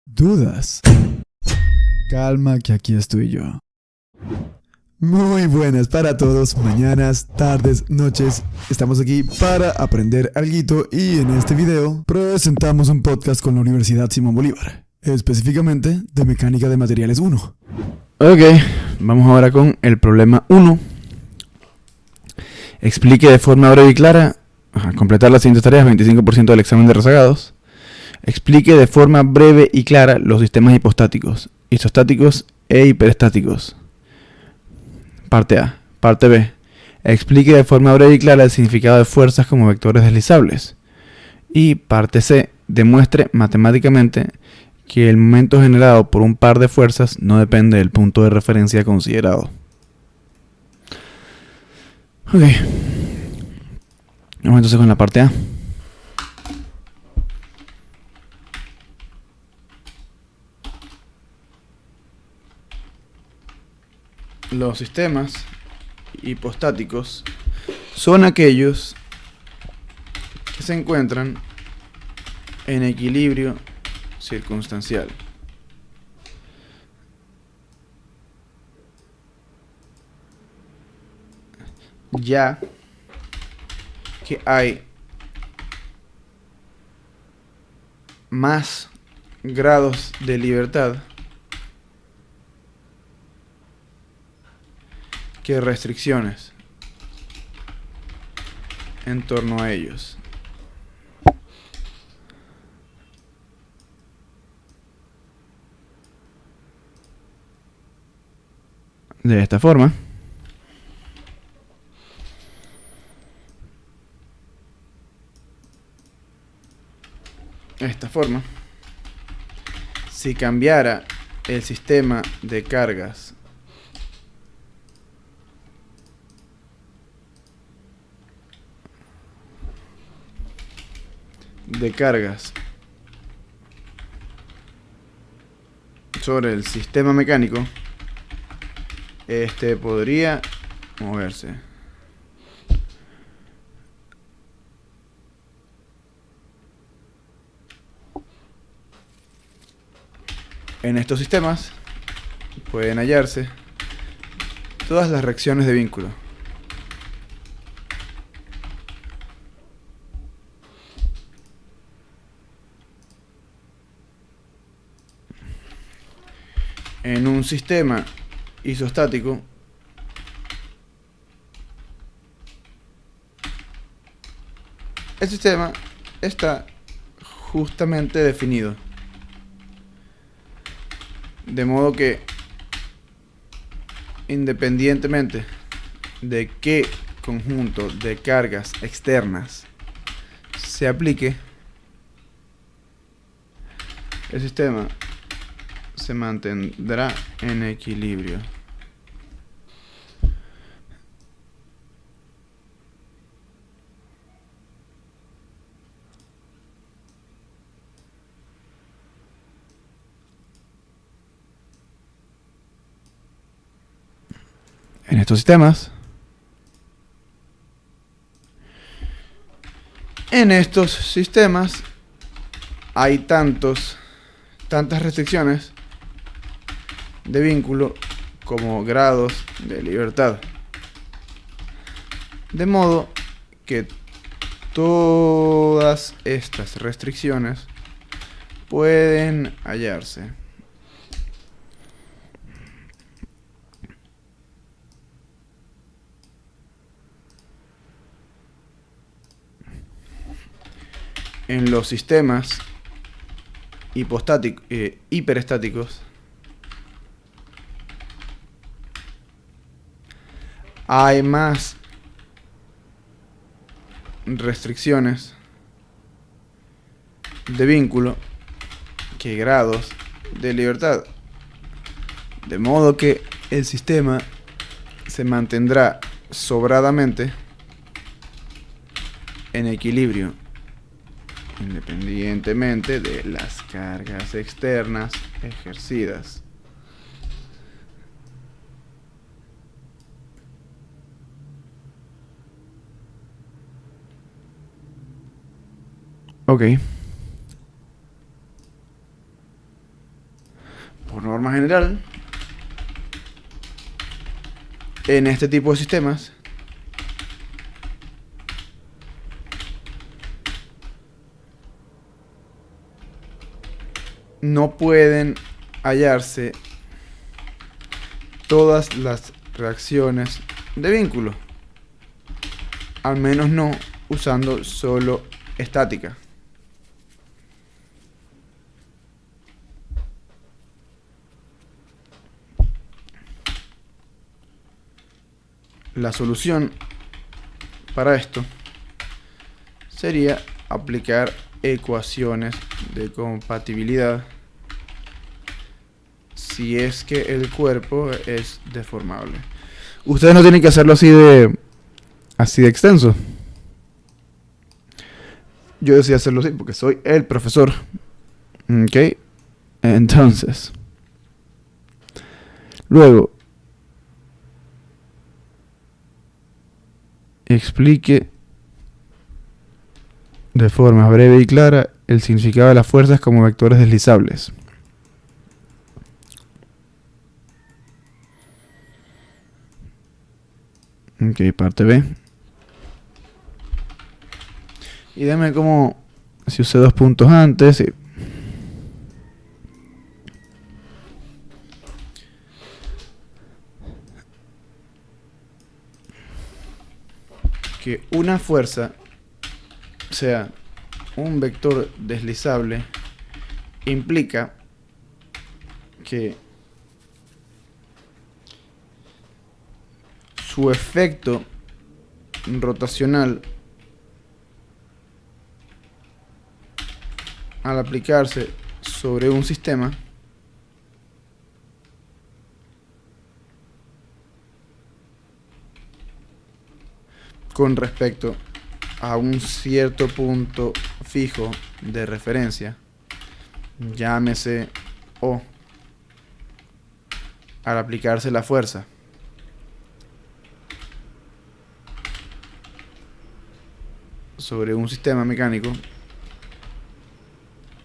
¿Dudas? Calma que aquí estoy yo. Muy buenas para todos, mañanas, tardes, noches. Estamos aquí para aprender alguito y en este video presentamos un podcast con la Universidad Simón Bolívar, específicamente de Mecánica de Materiales 1. Ok, vamos ahora con el problema 1. Explique de forma breve y clara, completar las siguientes tareas, 25% del examen de rezagados. Explique de forma breve y clara los sistemas hipostáticos, isostáticos e hiperestáticos. Parte A. Parte B. Explique de forma breve y clara el significado de fuerzas como vectores deslizables. Y parte C. Demuestre matemáticamente que el momento generado por un par de fuerzas no depende del punto de referencia considerado. Ok. Vamos entonces con la parte A. Los sistemas hipostáticos son aquellos que se encuentran en equilibrio circunstancial. Ya que hay más grados de libertad que restricciones en torno a ellos. De esta forma, si cambiara el sistema de cargas sobre el sistema mecánico, este podría moverse. En estos sistemas pueden hallarse todas las reacciones de vínculo. En un sistema isostático, el sistema está justamente definido, de modo que independientemente de qué conjunto de cargas externas se aplique, el sistema se mantendrá en equilibrio. En estos sistemas hay tantas restricciones de vínculo como grados de libertad, de modo que todas estas restricciones pueden hallarse en los sistemas hiperestáticos. Hay más restricciones de vínculo que grados de libertad, de modo que el sistema se mantendrá sobradamente en equilibrio independientemente de las cargas externas ejercidas. Ok. norma general, en este tipo de sistemas, no pueden hallarse todas las reacciones de vínculo, al menos no usando solo estática. La solución para esto sería aplicar ecuaciones de compatibilidad si es que el cuerpo es deformable. Ustedes no tienen que hacerlo así de extenso. Yo decidí hacerlo así porque soy el profesor. Ok. Entonces, luego explique de forma breve y clara el significado de las fuerzas como vectores deslizables. Ok, parte B. Y deme como si usé 2 puntos antes. Sí. Que una fuerza sea un vector deslizable implica que su efecto rotacional al aplicarse sobre un sistema con respecto a un cierto punto fijo de referencia, llámese O, al aplicarse la fuerza sobre un sistema mecánico.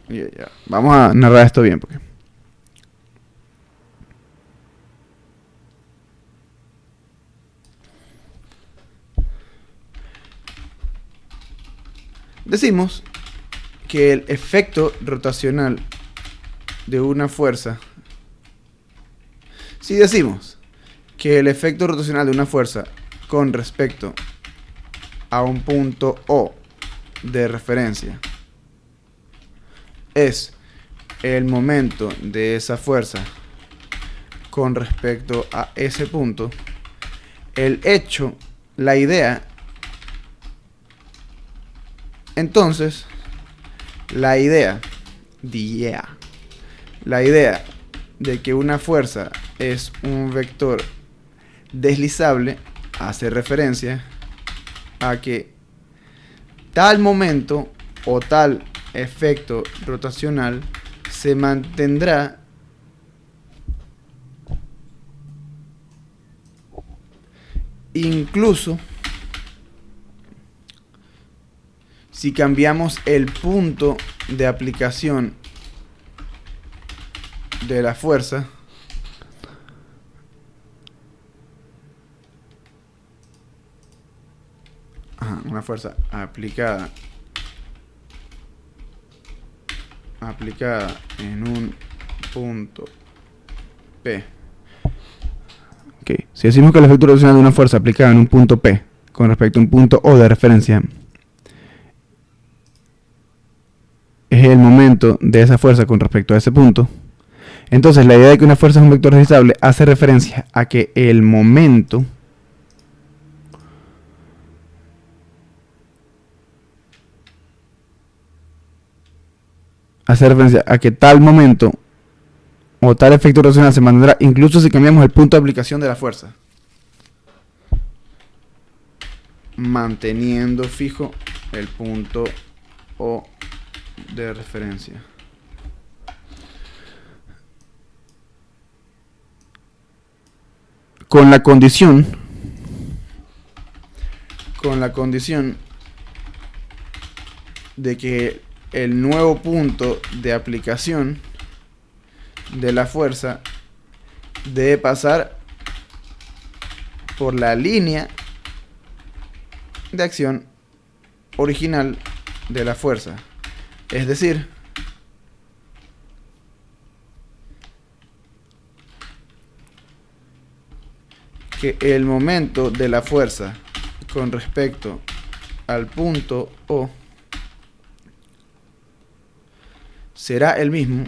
Ya. Vamos a narrar esto bien porque decimos que el efecto rotacional de una fuerza, si decimos que el efecto rotacional de una fuerza con respecto a un punto O de referencia es el momento de esa fuerza con respecto a ese punto, el hecho, la idea, entonces, la idea de que una fuerza es un vector deslizable hace referencia a que tal momento o tal efecto rotacional se mantendrá incluso si cambiamos el punto de aplicación de la fuerza una fuerza aplicada en un punto P. Okay. Si decimos que el efecto rotacional de una fuerza aplicada en un punto P con respecto a un punto O de referencia es el momento de esa fuerza con respecto a ese punto, entonces la idea de que una fuerza es un vector deslizable hace referencia a que el momento tal momento o tal efecto rotacional se mantendrá incluso si cambiamos el punto de aplicación de la fuerza, manteniendo fijo el punto O de referencia. Con la condición de que el nuevo punto de aplicación de la fuerza debe pasar por la línea de acción original de la fuerza. Es decir, que el momento de la fuerza con respecto al punto O será el mismo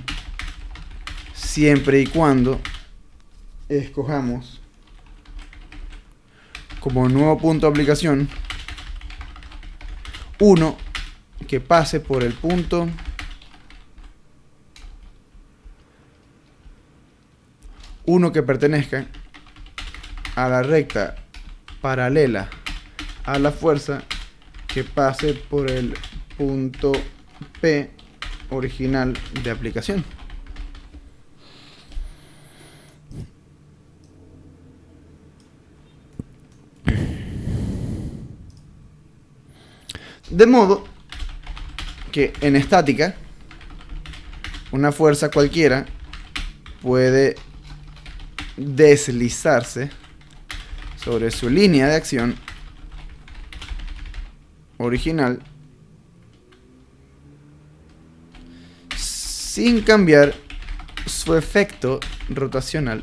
siempre y cuando escojamos como nuevo punto de aplicación uno que pase por el punto uno que pertenezca a la recta paralela a la fuerza que pase por el punto P original de aplicación. De modo que en estática una fuerza cualquiera puede deslizarse sobre su línea de acción original sin cambiar su efecto rotacional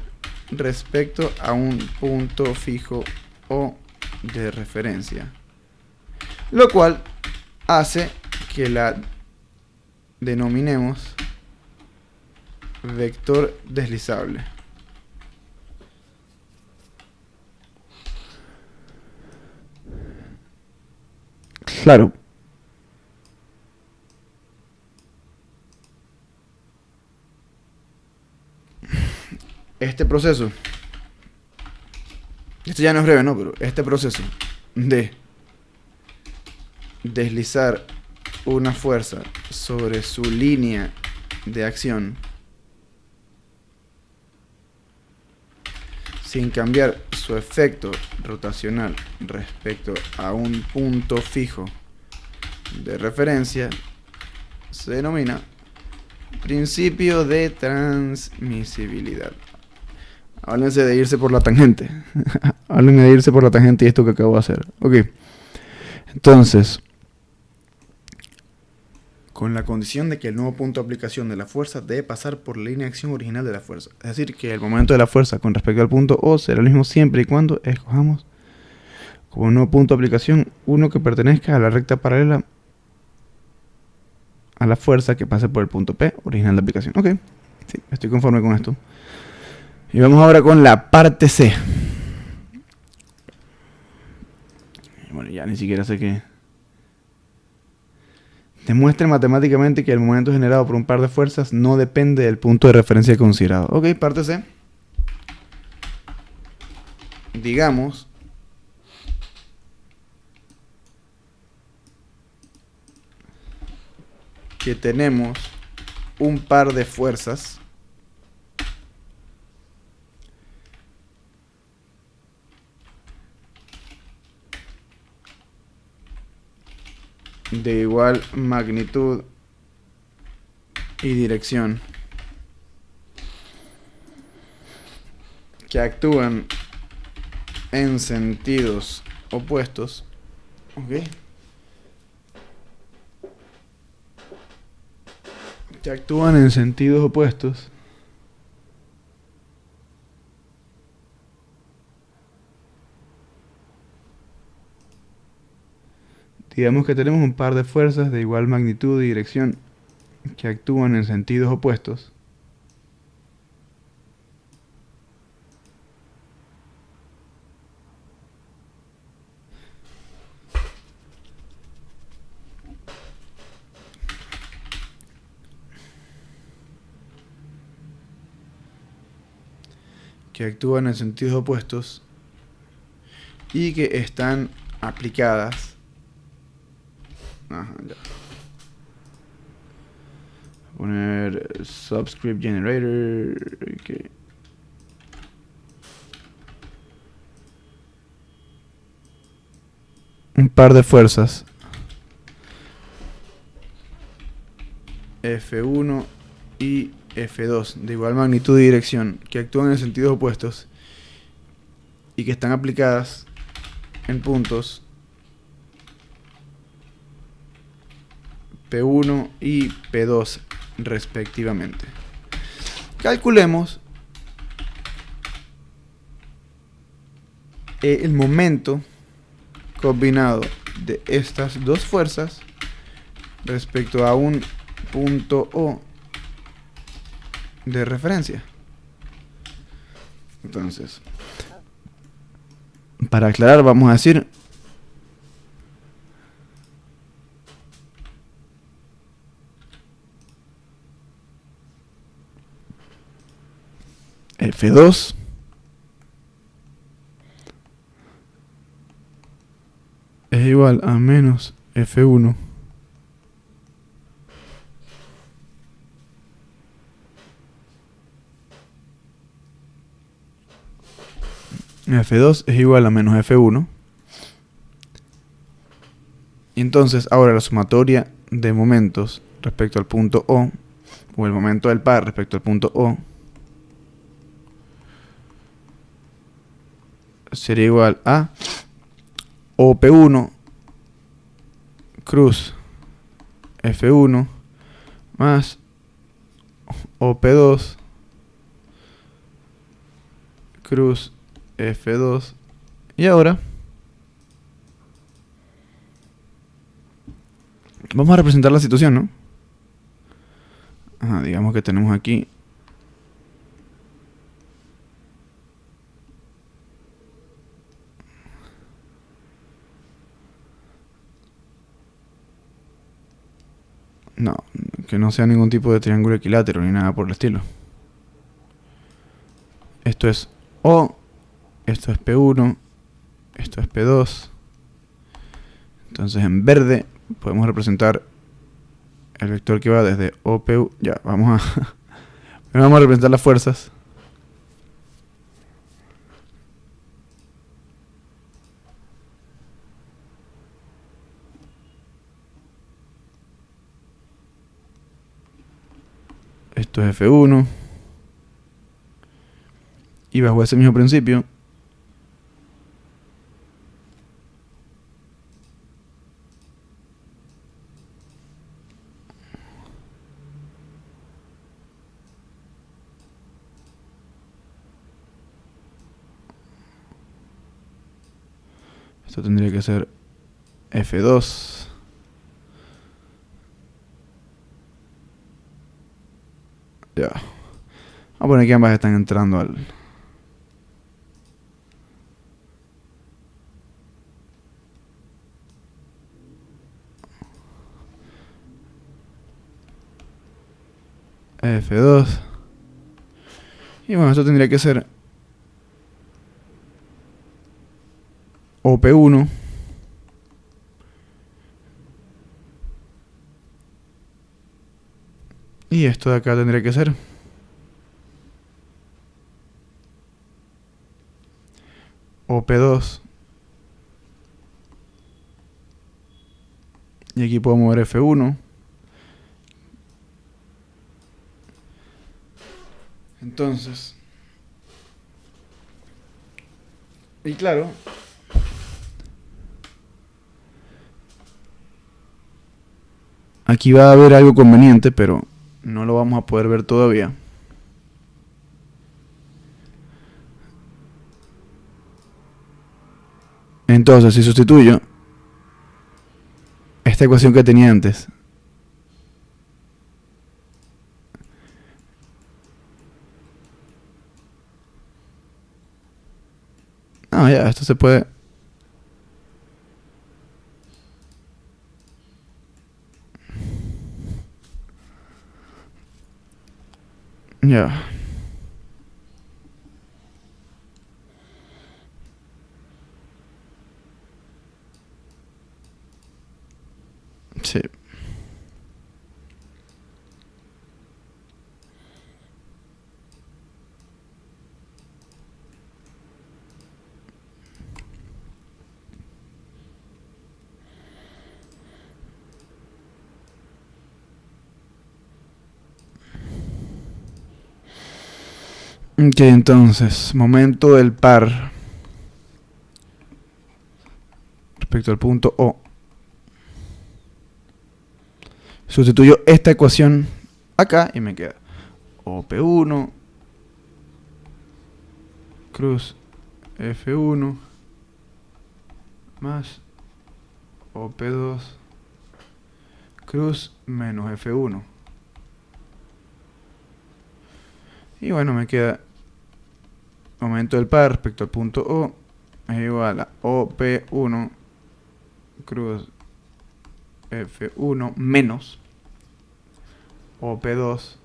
respecto a un punto fijo o de referencia, lo cual hace que la denominemos vector deslizable. Claro. Este proceso, esto ya no es breve, ¿no? Pero este proceso de deslizar una fuerza sobre su línea de acción sin cambiar su efecto rotacional respecto a un punto fijo de referencia se denomina principio de transmisibilidad. Háblense de irse por la tangente. Háblenme de irse por la tangente y esto que acabo de hacer. Ok. Entonces, con la condición de que el nuevo punto de aplicación de la fuerza debe pasar por la línea de acción original de la fuerza. Es decir, que el momento de la fuerza con respecto al punto O será el mismo siempre y cuando escojamos como nuevo punto de aplicación uno que pertenezca a la recta paralela a la fuerza que pase por el punto P original de aplicación. Ok, sí, estoy conforme con esto. Y vamos ahora con la parte C. Bueno, ya ni siquiera sé qué. Demuestre matemáticamente que el momento generado por un par de fuerzas no depende del punto de referencia considerado. Ok, parte C. Digamos que tenemos un par de fuerzas de igual magnitud y dirección que actúan en sentidos opuestos. ¿Ok? Que actúan en sentidos opuestos. Digamos que tenemos un par de fuerzas de igual magnitud y dirección que actúan en sentidos opuestos. Que actúan en sentidos opuestos y que están aplicadas. Ajá, ya. Poner subscript generator. Okay. Un par de fuerzas F1 y F2 de igual magnitud y dirección que actúan en sentidos opuestos y que están aplicadas en puntos P1 y P2 respectivamente. Calculemos el momento combinado de estas dos fuerzas respecto a un punto O de referencia. Entonces, para aclarar, vamos a decir F2 es igual a menos F1 F2 es igual a menos F1. Y entonces ahora la sumatoria de momentos respecto al punto O, o el momento del par respecto al punto O, sería igual a OP1 cruz F1 más OP2 cruz F2. Y ahora vamos a representar la situación, ¿no? Ajá, digamos que tenemos aquí no, que no sea ningún tipo de triángulo equilátero ni nada por el estilo. Esto es O, esto es P1, esto es P2. Entonces en verde podemos representar el vector que va desde OP. Ya, vamos a representar las fuerzas. Esto es F1. Y bajo ese mismo principio, esto tendría que ser F2. Ya. Vamos a poner que ambas están entrando al... F2. Y bueno, esto tendría que ser OP1 y esto de acá tendría que ser OP2 y aquí puedo mover F1. Entonces, y claro, aquí va a haber algo conveniente, pero no lo vamos a poder ver todavía. Entonces, si sustituyo esta ecuación que tenía antes, ya, esto se puede... Ya. Sí. Ok, entonces, momento del par respecto al punto O. Sustituyo esta ecuación acá y me queda OP1 cruz F1 más OP2 cruz menos F1. Y bueno, me queda momento del par respecto al punto O es igual a OP1 cruz F1 menos OP2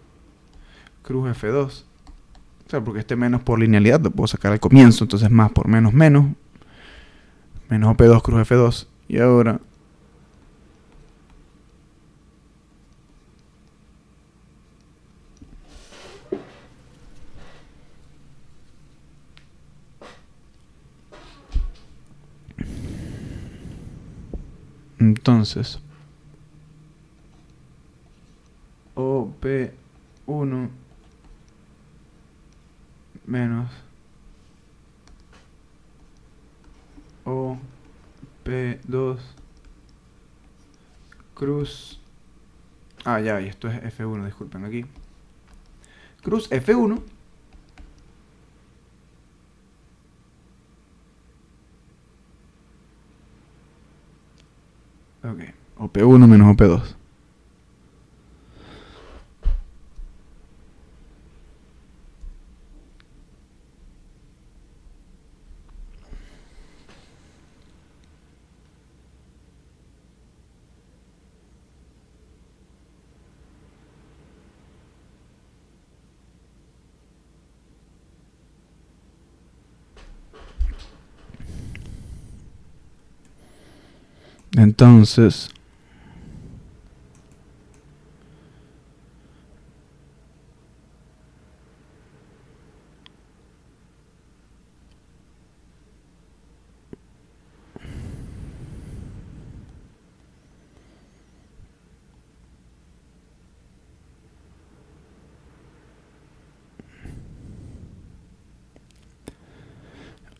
cruz F2. O sea, porque este menos por linealidad lo puedo sacar al comienzo, entonces más por menos menos OP2 cruz F2. Y ahora entonces OP1 menos OP2 cruz... Ah, ya, y esto es F1, disculpen aquí. Cruz F1 ok, OP1 menos OP2. Entonces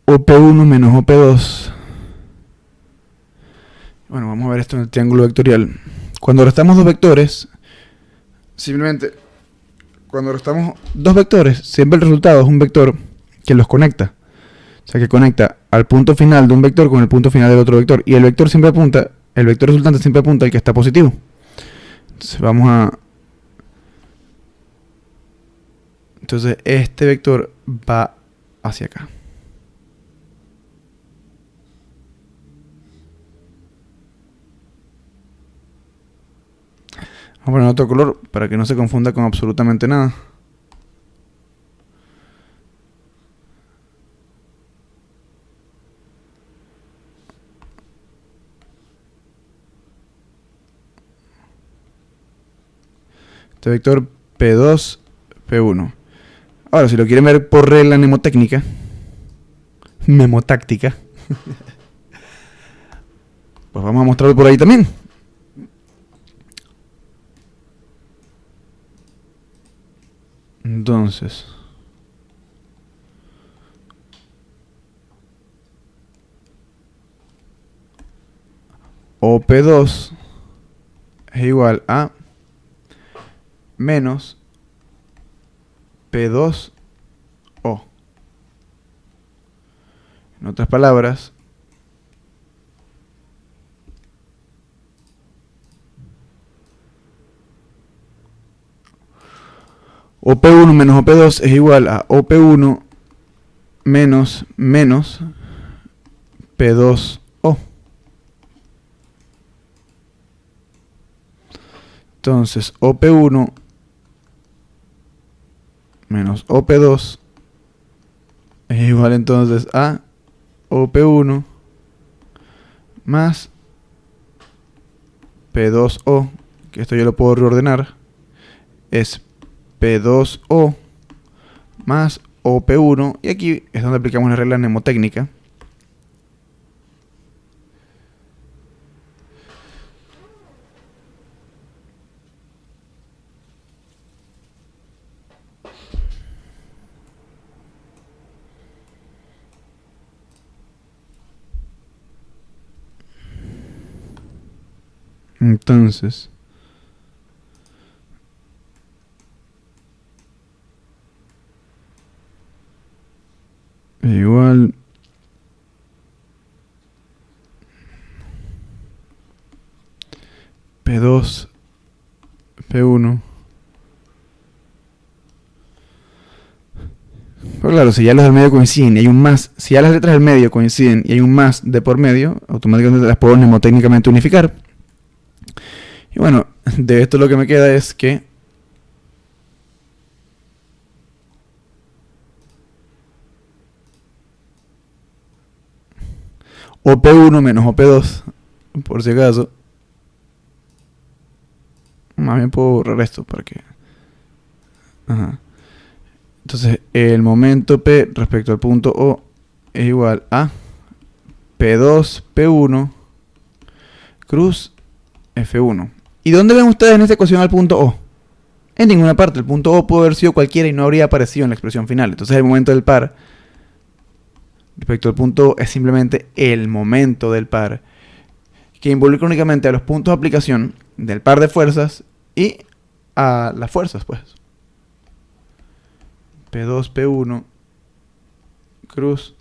OP1 menos OP2. Bueno, vamos a ver esto en el triángulo vectorial. Cuando restamos dos vectores, simplemente cuando restamos dos vectores, siempre el resultado es un vector que los conecta. O sea, que conecta al punto final de un vector con el punto final del otro vector. Y el vector siempre apunta, el vector resultante siempre apunta al que está positivo. Entonces vamos a... Entonces este vector va hacia acá. Vamos a poner otro color para que no se confunda con absolutamente nada. Este vector P2, P1. Ahora, si lo quieren ver por regla mnemotécnica, memotáctica, pues vamos a mostrarlo por ahí también. Entonces, OP2 es igual a menos P2O. En otras palabras, OP1 menos OP2 es igual a OP1 menos P2O. Entonces, OP1 menos OP2 es igual entonces a OP1 más P2O, que esto yo lo puedo reordenar, es P2O más OP1, y aquí es donde aplicamos la regla mnemotécnica. Entonces, igual P2, P1. Pero claro, si ya los del medio coinciden y hay un más, si ya las letras del medio coinciden y hay un más de por medio, automáticamente las puedo mnemotécnicamente unificar. Y bueno, de esto lo que me queda es que OP1 menos OP2, por si acaso. Más bien puedo borrar esto para que... Ajá. Entonces, el momento P respecto al punto O es igual a P2, P1, cruz, F1. ¿Y dónde ven ustedes en esta ecuación al punto O? En ninguna parte. El punto O pudo haber sido cualquiera y no habría aparecido en la expresión final. Entonces, el momento del par respecto al punto O es simplemente el momento del par, que involucra únicamente a los puntos de aplicación del par de fuerzas y a las fuerzas, pues. P2, P1, cruz,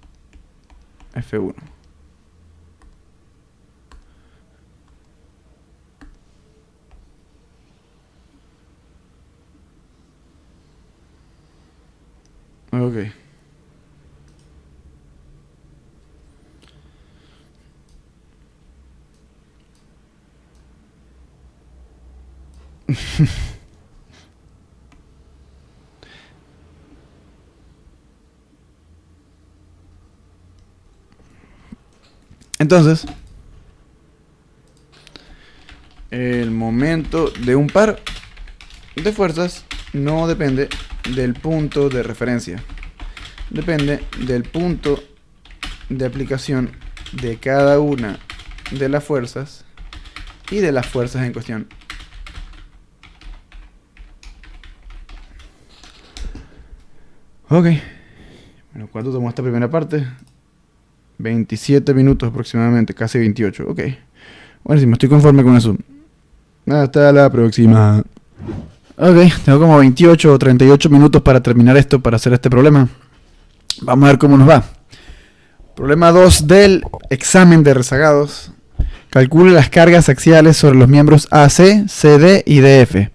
F1. Ok. Entonces, el momento de un par de fuerzas no depende del punto de referencia. Depende del punto de aplicación de cada una de las fuerzas y de las fuerzas en cuestión. Ok. Bueno, ¿cuánto tomó esta primera parte? 27 minutos aproximadamente, casi 28. Ok. Bueno, si me estoy conforme con eso. Hasta la próxima. Ok, tengo como 28 o 38 minutos para terminar esto, para hacer este problema. Vamos a ver cómo nos va. Problema 2 del examen de rezagados. Calcule las cargas axiales sobre los miembros AC, CD y DF.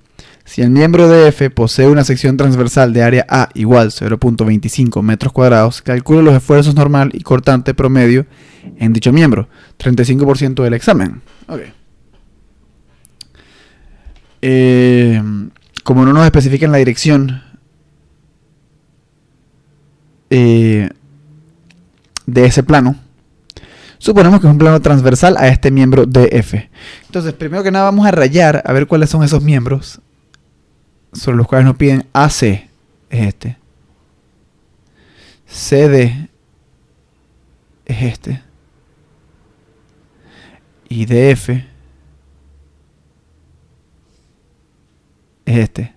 Si el miembro DF posee una sección transversal de área A igual 0.25 metros cuadrados, calcule los esfuerzos normal y cortante promedio en dicho miembro. 35% del examen. Okay. Como no nos especifican la dirección de ese plano, suponemos que es un plano transversal a este miembro DF. Entonces, primero que nada vamos a rayar a ver cuáles son esos miembros sobre los cuales nos piden AC, es este. CD es este. Y DF es este.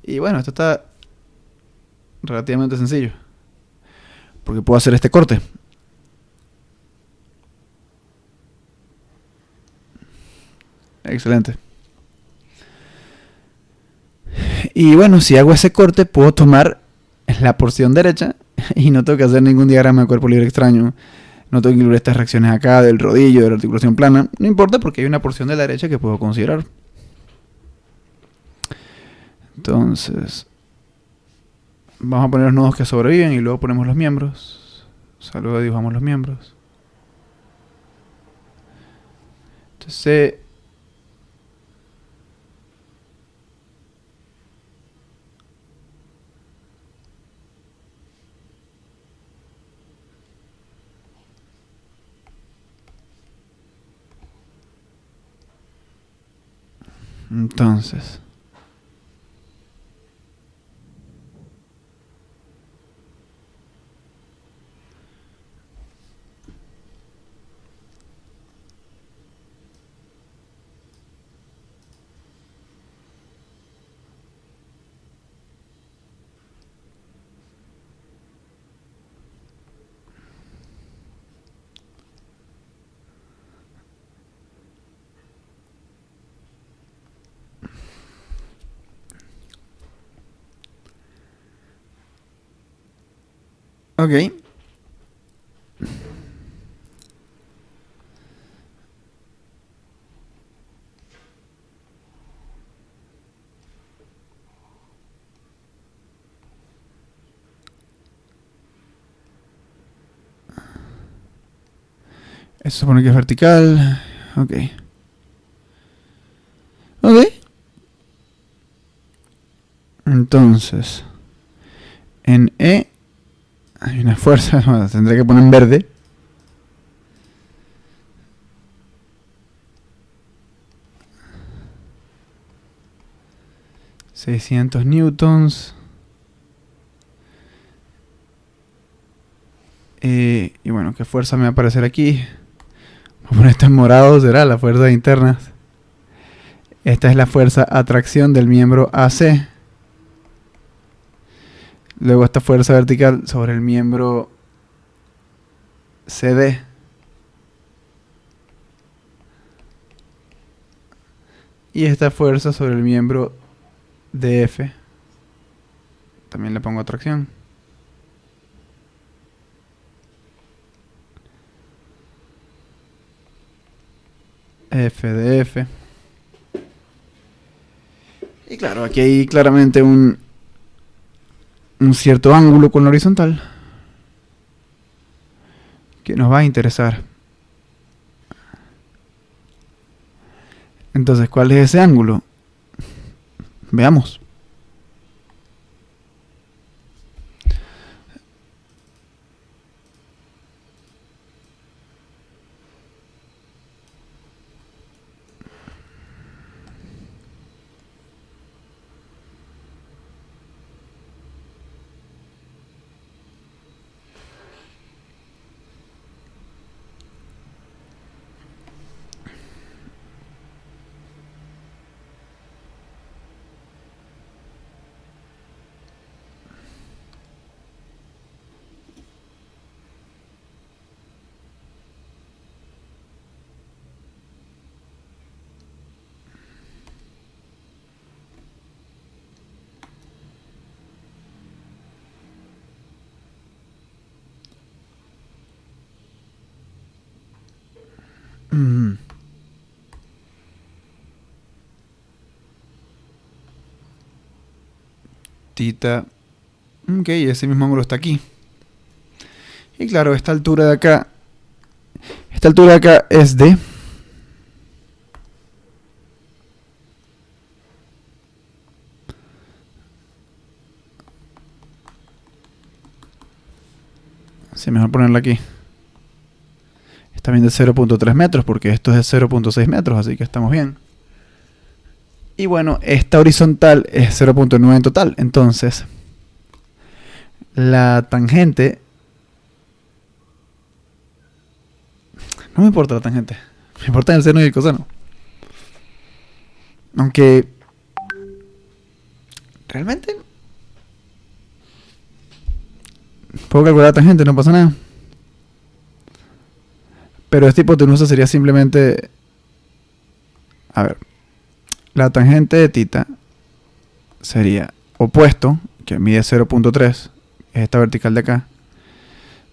Y bueno, esto está relativamente sencillo, porque puedo hacer este corte. Excelente. Y bueno, si hago ese corte, puedo tomar la porción derecha y no tengo que hacer ningún diagrama de cuerpo libre extraño. No tengo que incluir estas reacciones acá del rodillo, de la articulación plana. No importa porque hay una porción de la derecha que puedo considerar. Entonces, vamos a poner los nodos que sobreviven y luego ponemos los miembros. O sea, luego dibujamos los miembros. Entonces, Entonces, Ok. Eso supone que es vertical. Ok. Ok. Entonces, en E hay una fuerza, tendré que poner en verde. $600 newtons. Y bueno, ¿qué fuerza me va a aparecer aquí? Voy a poner esto en morado, será la fuerza internas. Esta es la fuerza atracción del miembro AC. Luego esta fuerza vertical sobre el miembro CD. Y esta fuerza sobre el miembro DF. También le pongo atracción. FDF. Y claro, aquí hay claramente un cierto ángulo con la horizontal que nos va a interesar. Entonces, ¿cuál es ese ángulo? Veamos. Tita. Ok, ese mismo ángulo está aquí. Y claro, esta altura de acá. Esta altura de acá es de. Sí, mejor ponerla aquí. Está bien de 0.3 metros porque esto es de 0.6 metros, así que estamos bien. Y bueno, esta horizontal es 0.9 en total. Entonces, la tangente... No me importa la tangente. Me importa el seno y el coseno. Aunque... Realmente... Puedo calcular la tangente, no pasa nada. Pero esta hipotenusa sería simplemente... A ver. La tangente de tita sería opuesto, que mide 0.3, es esta vertical de acá.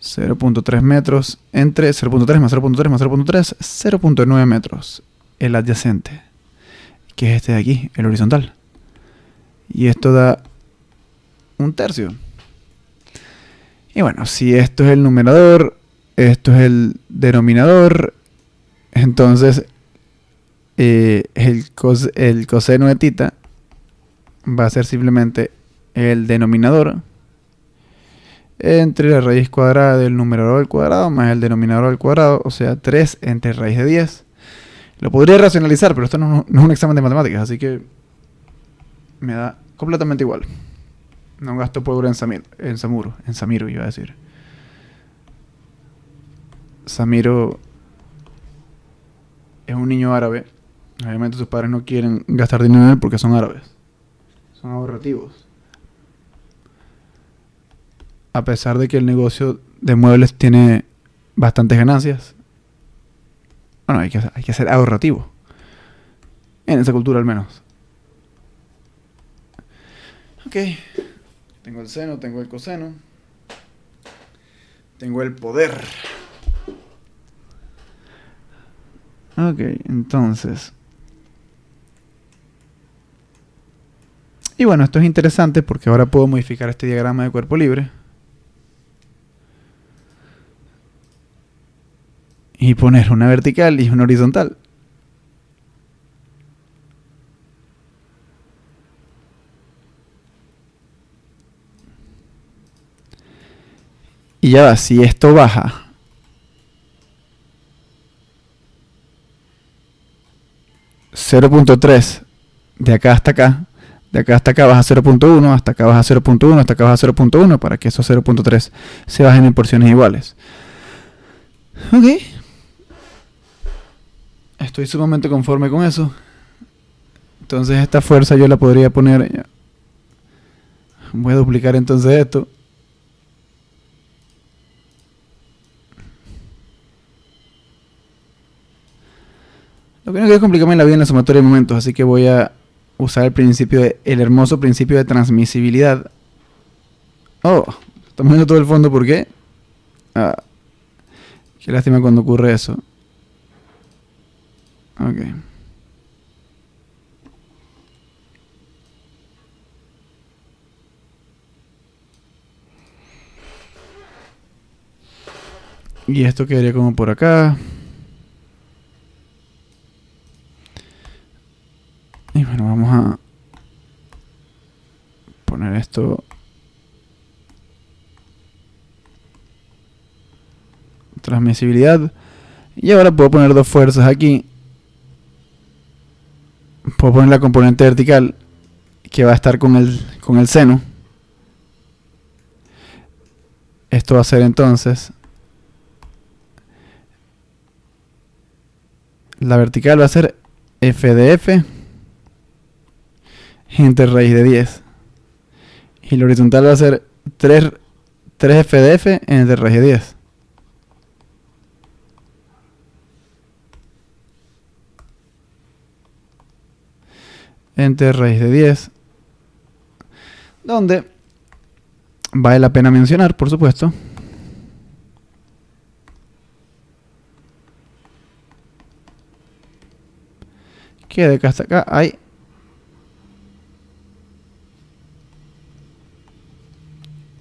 0.3 metros entre 0.3 más 0.3 más 0.3, 0.9 metros. El adyacente, que es este de aquí, el horizontal. Y esto da un tercio. Y bueno, si esto es el numerador, esto es el denominador, entonces el coseno de tita va a ser simplemente el denominador entre la raíz cuadrada del numerador al cuadrado más el denominador al cuadrado, o sea, 3 entre raíz de 10. Lo podría racionalizar, pero esto no es un examen de matemáticas, así que me da completamente igual. No gasto pólvora en Samiro iba a decir. Samiro es un niño árabe. Obviamente sus padres no quieren gastar dinero en él porque son árabes. Son ahorrativos. A pesar de que el negocio de muebles tiene bastantes ganancias. Bueno, hay que ser ahorrativo. En esa cultura al menos. Ok. Tengo el seno, tengo el coseno. Tengo el poder. Ok, entonces. Y bueno, esto es interesante porque ahora puedo modificar este diagrama de cuerpo libre. Y poner una vertical y una horizontal. Y ya va, si esto baja 0.3 de acá hasta acá, de acá hasta acá baja 0.1, hasta acá baja 0.1, hasta acá baja 0.1, para que esos 0.3 se bajen en porciones iguales. Ok. Estoy sumamente conforme con eso. Entonces esta fuerza yo la podría poner... Voy a duplicar entonces esto. Lo que no quiero es complicarme la vida en la sumatoria de momentos, así que voy a usar el hermoso principio de transmisibilidad. Oh, estamos viendo todo el fondo, ¿por qué? Ah, qué lástima cuando ocurre eso. Ok. Y esto quedaría como por acá. Y bueno, vamos a poner esto. Transmisibilidad. Y ahora puedo poner dos fuerzas aquí. Puedo poner la componente vertical que va a estar con el seno. Esto va a ser entonces... La vertical va a ser f de f entre raíz de 10. Y la horizontal va a ser 3f de f entre raíz de 10. Entre raíz de 10. Donde vale la pena mencionar, por supuesto, que de acá hasta acá hay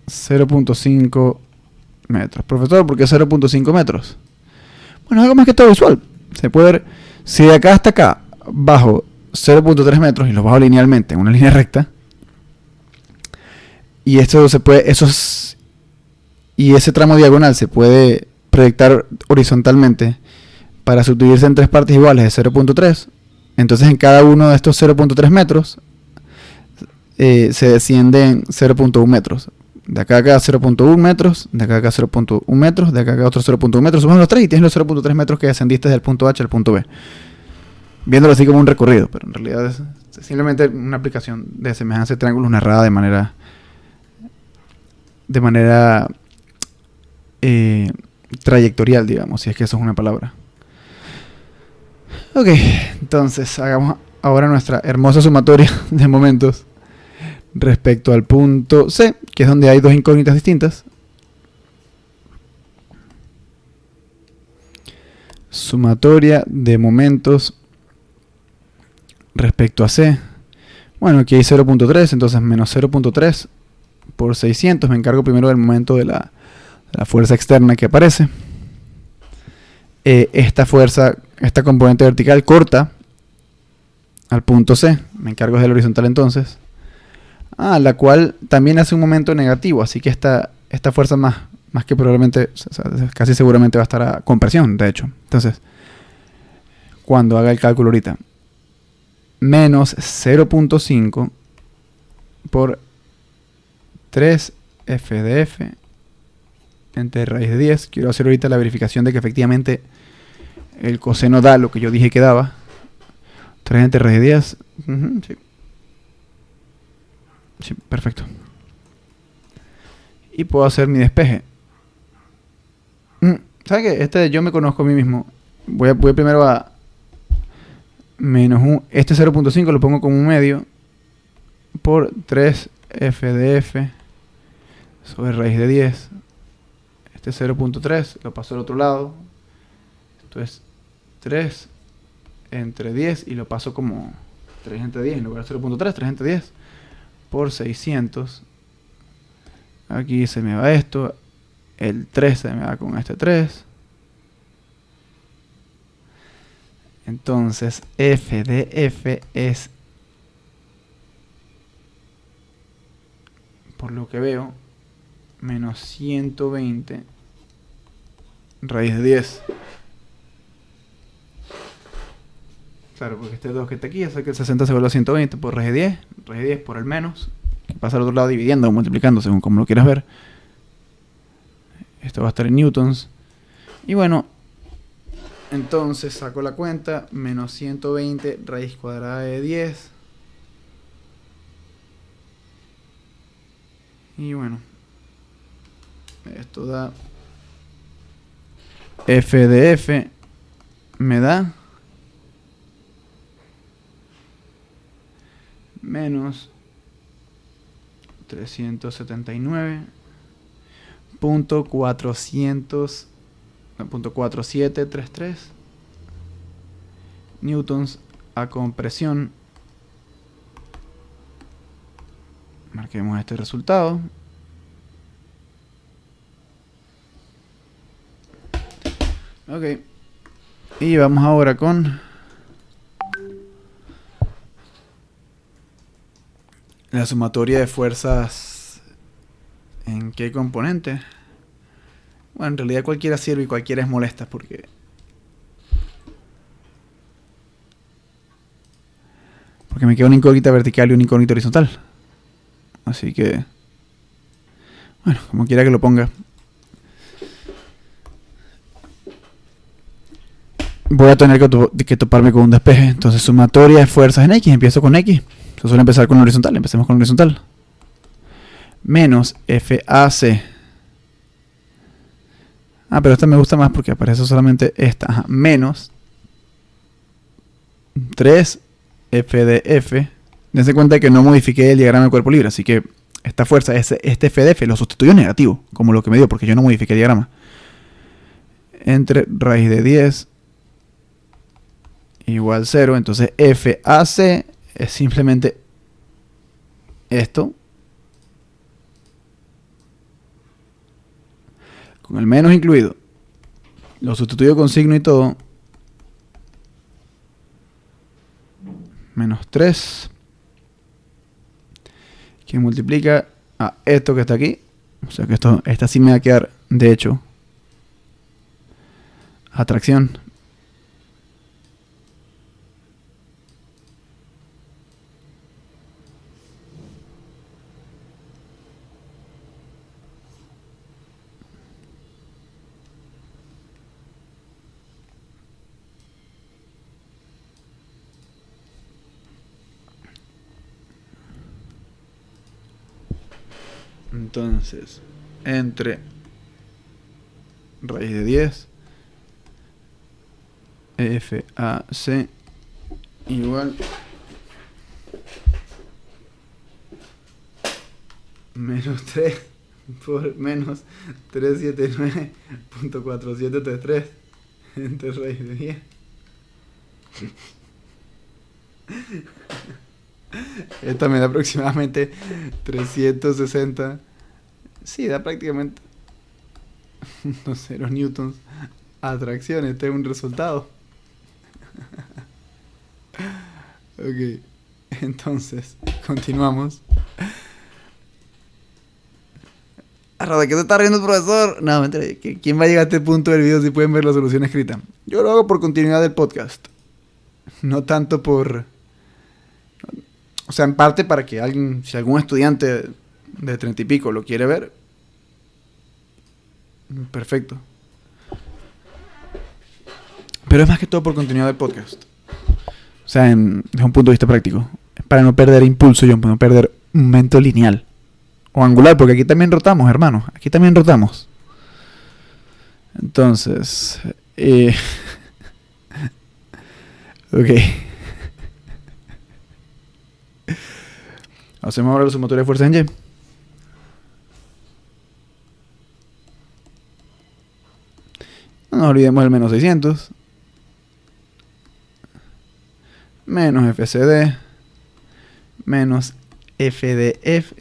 0.5 metros. Profesor, ¿por qué 0.5 metros? Bueno, algo más que todo visual. Se puede ver, si de acá hasta acá bajo 0.3 metros y los bajo linealmente en una línea recta, y esto se puede, y ese tramo diagonal se puede proyectar horizontalmente para subdividirse en tres partes iguales de 0.3. Entonces en cada uno de estos 0.3 metros se descienden 0.1 metros. De acá a acá 0.1 metros, de acá a acá 0.1 metros, de acá a acá otro 0.1 metros. Sumas los tres y tienes los 0.3 metros que descendiste del punto H al punto B. Viéndolo así como un recorrido, pero en realidad es simplemente una aplicación de semejanza de triángulos narrada de manera trayectorial, digamos, si es que eso es una palabra. Ok, entonces hagamos ahora nuestra hermosa sumatoria de momentos respecto al punto C, que es donde hay dos incógnitas distintas. Sumatoria de momentos respecto a C. Bueno, aquí hay 0.3, entonces menos 0.3 por 600. Me encargo primero del momento de la fuerza externa que aparece. Esta fuerza, esta componente vertical corta al punto C. Me encargo del horizontal entonces. La cual también hace un momento negativo, así que esta fuerza más que probablemente, o sea, casi seguramente va a estar a compresión, de hecho. Entonces, cuando haga el cálculo ahorita, menos 0.5 por 3f de f entre raíz de 10. Quiero hacer ahorita la verificación de que efectivamente el coseno da lo que yo dije que daba. 3 entre raíz de 10. Sí. Sí, perfecto. Y puedo hacer mi despeje. ¿Sabes qué? Yo me conozco a mí mismo. Voy primero a menos 1. Este 0.5 lo pongo como un medio por 3f de f sobre raíz de 10. Este 0.3 lo paso al otro lado. Esto es 3 entre 10 y lo paso como 3 entre 10 en lugar de 0.3, 3 entre 10 por 600. Aquí se me va esto. El 3 se me va con este 3. Entonces f de f es, por lo que veo, menos 120 raíz de 10. Claro, porque este 2 que está aquí hace que el 60 se vuelva a 120 por raíz de 10 por el menos, que pasa al otro lado dividiendo o multiplicando según como lo quieras ver. Esto va a estar en newtons. Y bueno, entonces saco la cuenta, menos 120 raíz cuadrada de 10. Y bueno, esto da f de f me da menos 379.4733 newtons a compresión. Marquemos este resultado. Ok. Y vamos ahora con la sumatoria de fuerzas. ¿En qué componente? Bueno, en realidad cualquiera sirve y cualquiera es molesta porque me queda una incógnita vertical y una incógnita horizontal. Así que, bueno, como quiera que lo ponga. Voy a tener que toparme con un despeje. Entonces, sumatoria de fuerzas en X. Empiezo con X. Se suele empezar con la horizontal. Empecemos con la horizontal. Menos FAC. Pero esta me gusta más porque aparece solamente esta. Ajá. Menos 3 FDF. Dense cuenta que no modifiqué el diagrama de cuerpo libre. Así que esta fuerza, este FDF, lo sustituyo negativo. Como lo que me dio, porque yo no modifiqué el diagrama. Entre raíz de 10 igual 0. Entonces FAC es simplemente esto. Con el menos incluido. Lo sustituyo con signo y todo. Menos 3. Que multiplica a esto que está aquí. O sea que esta sí me va a quedar, de hecho, atracción. Entonces, entre raíz de 10 FAC igual menos 3 por menos 379.4733 entre raíz de 10. Esta me da aproximadamente 360. Sí, da prácticamente unos 0 newtons. Atracción, este es un resultado. Ok, entonces, continuamos. ¿De qué se está riendo el profesor? No, mentira. ¿Quién va a llegar a este punto del video si pueden ver la solución escrita? Yo lo hago por continuidad del podcast. No tanto por... O sea, en parte para que alguien, si algún estudiante de 30 y pico lo quiere ver, perfecto. Pero es más que todo por continuidad del podcast. O sea, desde un punto de vista práctico. Para no perder impulso y no perder un momento lineal. O angular, porque aquí también rotamos, hermano. Aquí también rotamos. Entonces... ok. Hacemos ahora la sumatoria de fuerzas en Y. olvidemos del menos 600. Menos FCD. Menos FDF.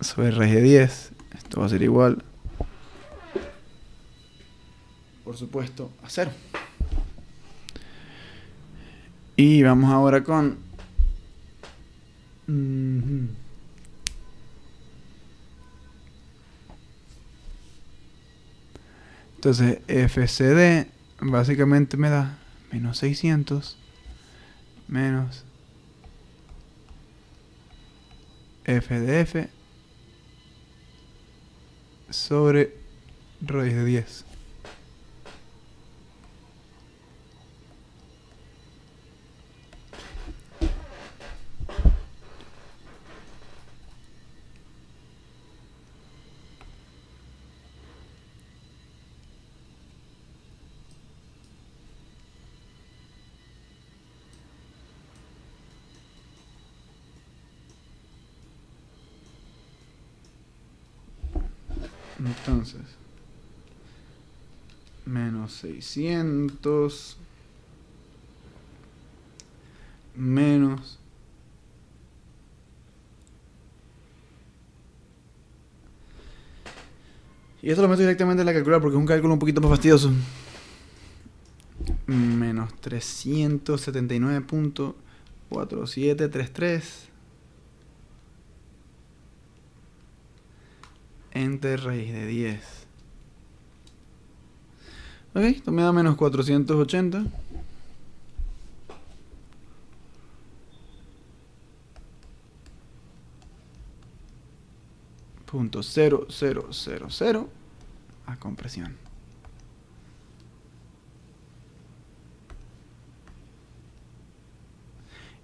Sobre raíz de 10. Esto va a ser igual, por supuesto, a 0. Y vamos ahora con... Entonces FCD básicamente me da menos 600 menos FDF sobre raíz de 10. Entonces, menos 600 menos y esto lo meto directamente en la calculadora porque es un cálculo un poquito más fastidioso. Menos 379.4733 entre raíz de 10. Ok, esto me da menos 480. .0000 a compresión.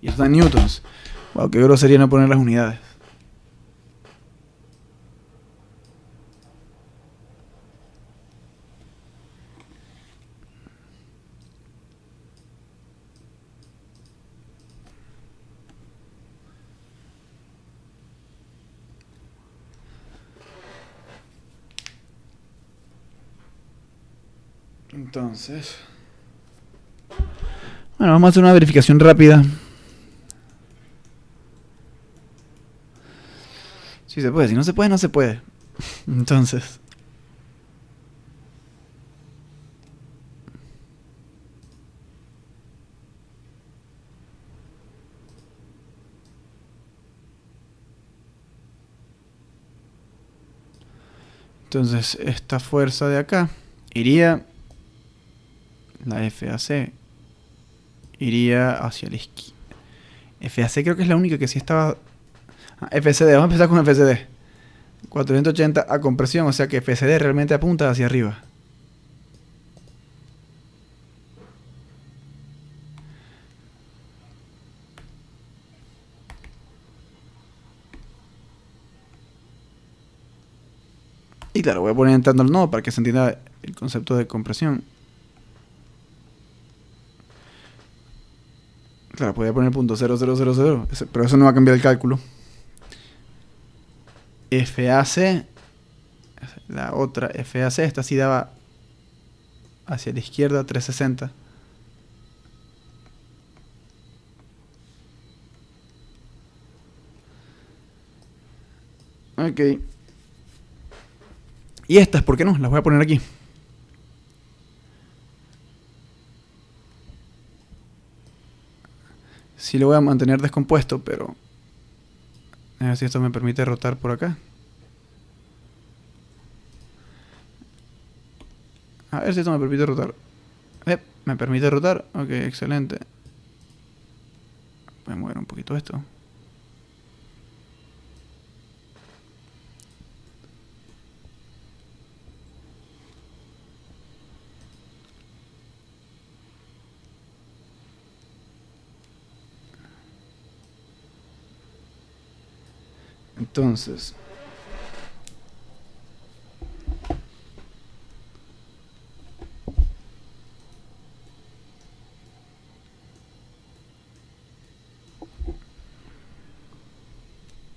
Y esto está en newtons. Wow, qué grosería no poner las unidades. Entonces, bueno, vamos a hacer una verificación rápida. Si se puede, si no se puede, no se puede. Entonces, esta fuerza de acá iría, la FAC iría hacia la izquierda. FAC creo que es la única que sí estaba. FCD, vamos a empezar con FCD. 480 a compresión, o sea que FCD realmente apunta hacia arriba. Y claro, voy a poner entrando el nodo para que se entienda el concepto de compresión. Claro, podría poner .0000, pero eso no va a cambiar el cálculo. FAC, la otra FAC, esta sí daba hacia la izquierda 360. Ok. Y estas, ¿por qué no? Las voy a poner aquí. Sí lo voy a mantener descompuesto, pero a ver si esto me permite rotar por acá. A ver si esto me permite rotar. Me permite rotar. Ok, excelente. Voy a mover un poquito esto.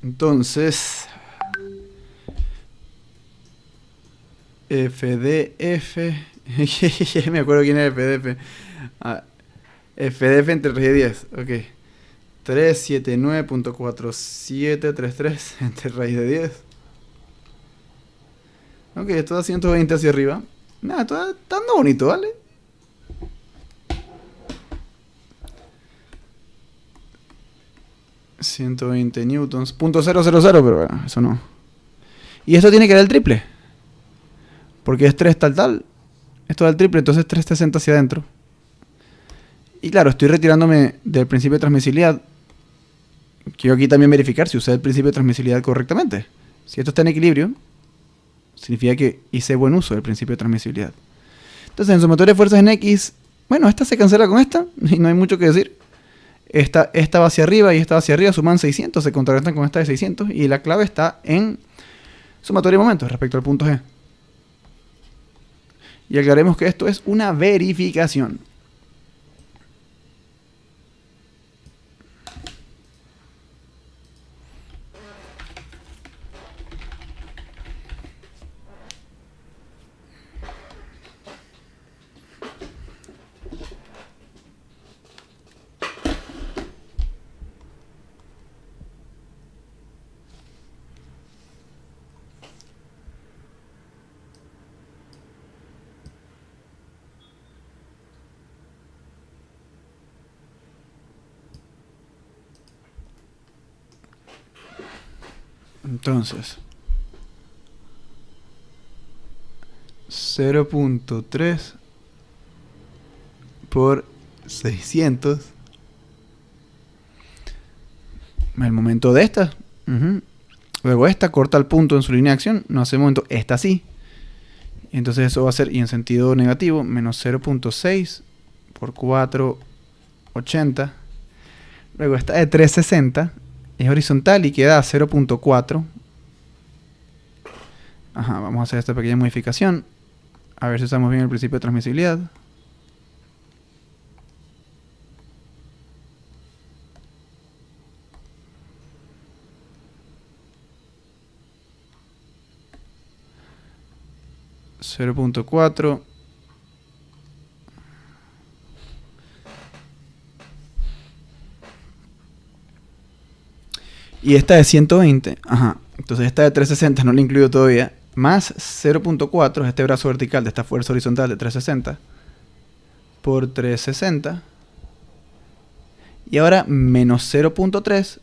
Entonces, FDF Me acuerdo quién era FDF. Ah, FDF entre raíz de 10. Ok. 379.4733 entre raíz de 10. Ok, esto da 120 hacia arriba. Nada, esto está dando bonito, ¿vale? ...120 newtons... .000, pero bueno, eso no. Y esto tiene que dar el triple. Porque es 3 tal. Esto da el triple, entonces 360 hacia adentro. Y claro, estoy retirándome del principio de transmisibilidad. Quiero aquí también verificar si usé el principio de transmisibilidad correctamente. Si esto está en equilibrio, significa que hice buen uso del principio de transmisibilidad. Entonces, en sumatoria de fuerzas en X, bueno, esta se cancela con esta, y no hay mucho que decir. Esta va hacia arriba y esta va hacia arriba, suman 600, se contrarrestan con esta de 600, y la clave está en sumatoria de momentos respecto al punto G. Y aclaremos que esto es una verificación. Entonces, 0.3 por 600. El momento de esta. Luego esta corta el punto en su línea de acción. No hace momento. Esta sí. Entonces eso va a ser, y en sentido negativo, menos 0.6 por 480. Luego esta de 360 es horizontal y queda a 0.4. Ajá, vamos a hacer esta pequeña modificación. A ver si usamos bien el principio de transmisibilidad. .4 y esta de 120. Ajá, entonces esta de 360 no la incluyo todavía. Más 0.4 es este brazo vertical de esta fuerza horizontal de 360 por 360. Y ahora menos 0.3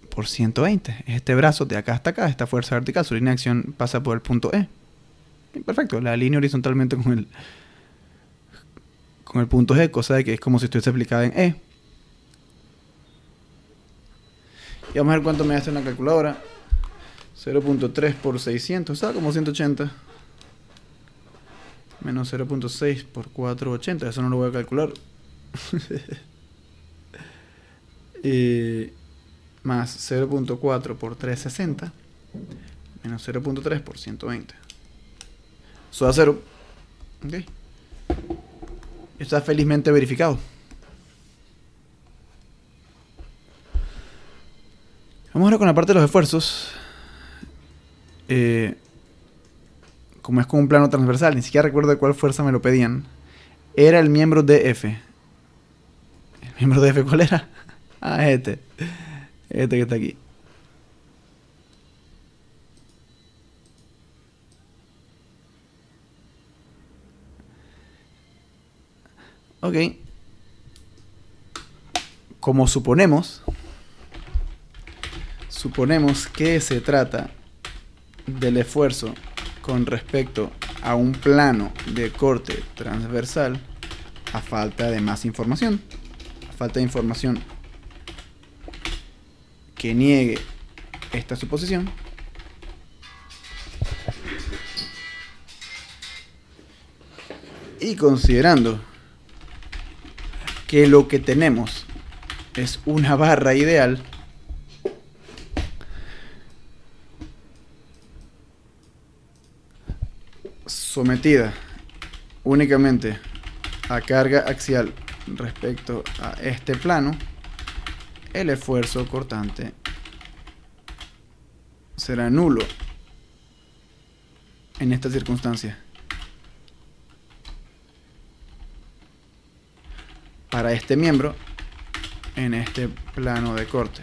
por 120. Es este brazo de acá hasta acá, esta fuerza vertical. Su línea de acción pasa por el punto E. Perfecto, la alineo horizontalmente con el punto G, cosa de que es como si estuviese aplicada en E. Y vamos a ver cuánto me hace una calculadora. 0.3 por 600, está como 180. Menos 0.6 por 480, eso no lo voy a calcular. Más 0.4 por 360. Menos 0.3 por 120. Eso da 0. Ok. Está felizmente verificado. Vamos ahora con la parte de los esfuerzos. Como es con un plano transversal, ni siquiera recuerdo de cuál fuerza me lo pedían. Era el miembro DF. ¿El miembro DF cuál era? Ah, este que está aquí. Ok. Como suponemos que se trata del esfuerzo con respecto a un plano de corte transversal, a falta de más información, a falta de información que niegue esta suposición, y considerando que lo que tenemos es una barra ideal, sometida únicamente a carga axial respecto a este plano, el esfuerzo cortante será nulo en esta circunstancia. Para este miembro en este plano de corte.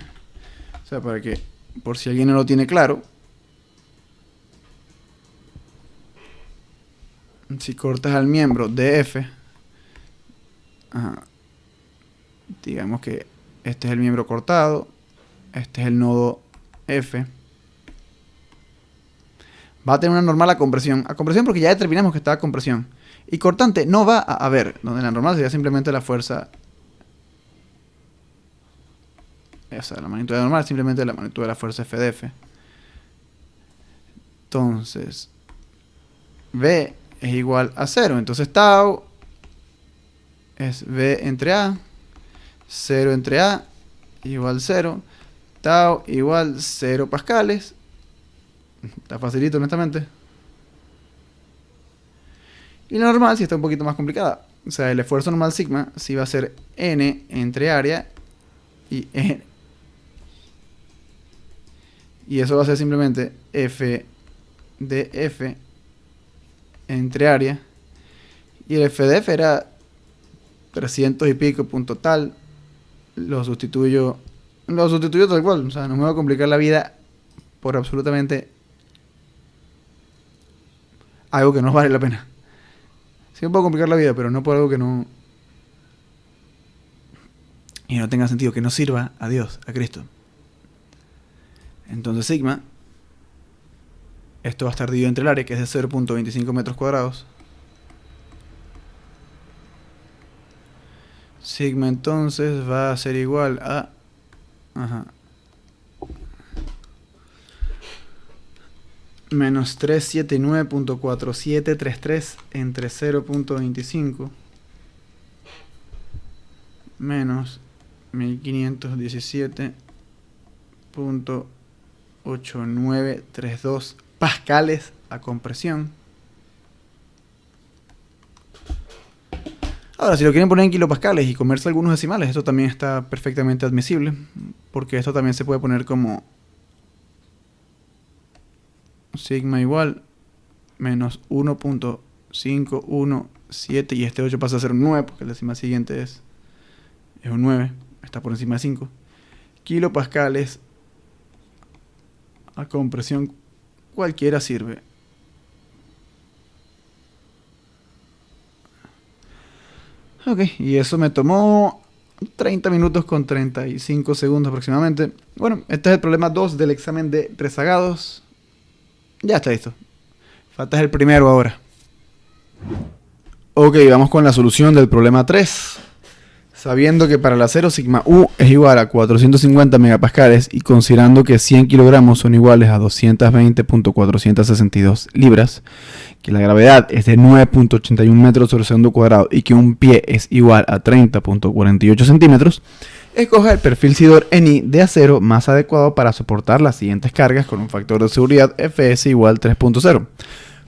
O sea, para que, por si alguien no lo tiene claro, si cortas al miembro DF, digamos que este es el miembro cortado, este es el nodo F, va a tener una normal a compresión porque ya determinamos que está a compresión, y cortante no va a haber, donde la normal sería simplemente la fuerza, o sea, la magnitud normal es simplemente la magnitud de la fuerza F de F. Entonces V es igual a 0, entonces tau es V entre A, 0 entre A igual 0, tau igual 0 pascales. Está facilito, honestamente. Y la normal sí está un poquito más complicada. O sea, el esfuerzo normal sigma sí va a ser N entre área y N. Y eso va a ser simplemente F de F entre área. Y el F de F era 300 y pico punto tal. Lo sustituyo tal cual. O sea, no me va a complicar la vida por absolutamente algo que no vale la pena. Sí me puedo complicar la vida, pero no por algo que no... y no tenga sentido, que no sirva a Dios, a Cristo. Entonces sigma, esto va a estar dividido entre el área, que es de 0.25 metros cuadrados. Sigma entonces va a ser igual a... menos 379.4733 entre 0.25 menos 1517.8932 pascales a compresión. Ahora, si lo quieren poner en kilopascales y comerse algunos decimales, esto también está perfectamente admisible, porque esto también se puede poner como sigma igual menos 1.517, y este 8 pasa a ser un 9 porque el decimal siguiente es un 9, está por encima de 5 kilopascales a compresión. Cualquiera sirve. Ok, y eso me tomó 30 minutos con 35 segundos aproximadamente. Bueno, este es el problema 2 del examen de rezagados. Ya está listo. Falta el primero ahora. Ok, vamos con la solución del problema 3. Sabiendo que para el acero sigma U es igual a 450 megapascales y considerando que 100 kilogramos son iguales a 220.462 libras, que la gravedad es de 9.81 metros sobre segundo cuadrado y que un pie es igual a 30.48 centímetros, escoja el perfil Sidor ENI de acero más adecuado para soportar las siguientes cargas con un factor de seguridad FS igual 3.0,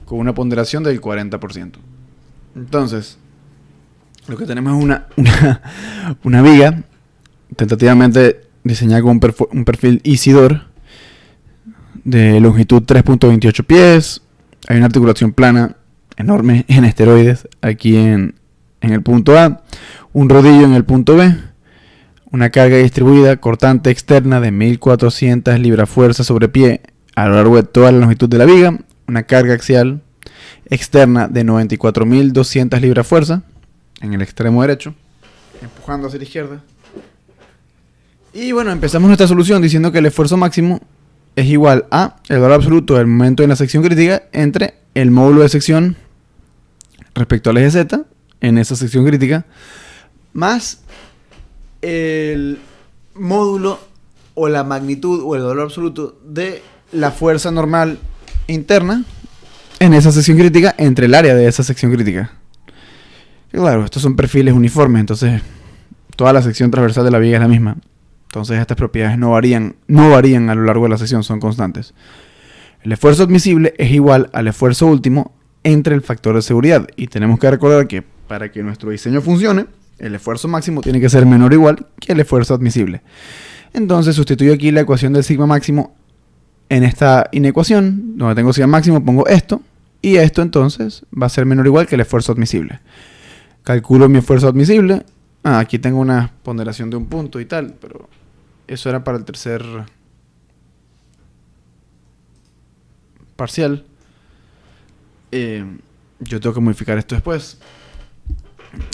con una ponderación del 40%. Entonces, lo que tenemos es una viga tentativamente diseñada con un perfil Isidor de longitud 3.28 pies. Hay una articulación plana enorme en esteroides aquí en el punto A, un rodillo en el punto B, una carga distribuida cortante externa de 1400 libras-fuerza sobre pie a lo largo de toda la longitud de la viga, una carga axial externa de 94.200 libras-fuerza en el extremo derecho, empujando hacia la izquierda. Y bueno, empezamos nuestra solución diciendo que el esfuerzo máximo es igual a el valor absoluto del momento en la sección crítica entre el módulo de sección respecto al eje Z en esa sección crítica más el módulo o la magnitud o el valor absoluto de la fuerza normal interna en esa sección crítica entre el área de esa sección crítica. Claro, estos son perfiles uniformes, entonces toda la sección transversal de la viga es la misma. Entonces estas propiedades no varían a lo largo de la sección, son constantes. El esfuerzo admisible es igual al esfuerzo último entre el factor de seguridad. Y tenemos que recordar que para que nuestro diseño funcione, el esfuerzo máximo tiene que ser menor o igual que el esfuerzo admisible. Entonces sustituyo aquí la ecuación del sigma máximo en esta inecuación. Donde tengo sigma máximo pongo esto. Y esto entonces va a ser menor o igual que el esfuerzo admisible. Calculo mi esfuerzo admisible. Aquí tengo una ponderación de un punto y tal, pero eso era para el tercer parcial. Yo tengo que modificar esto después.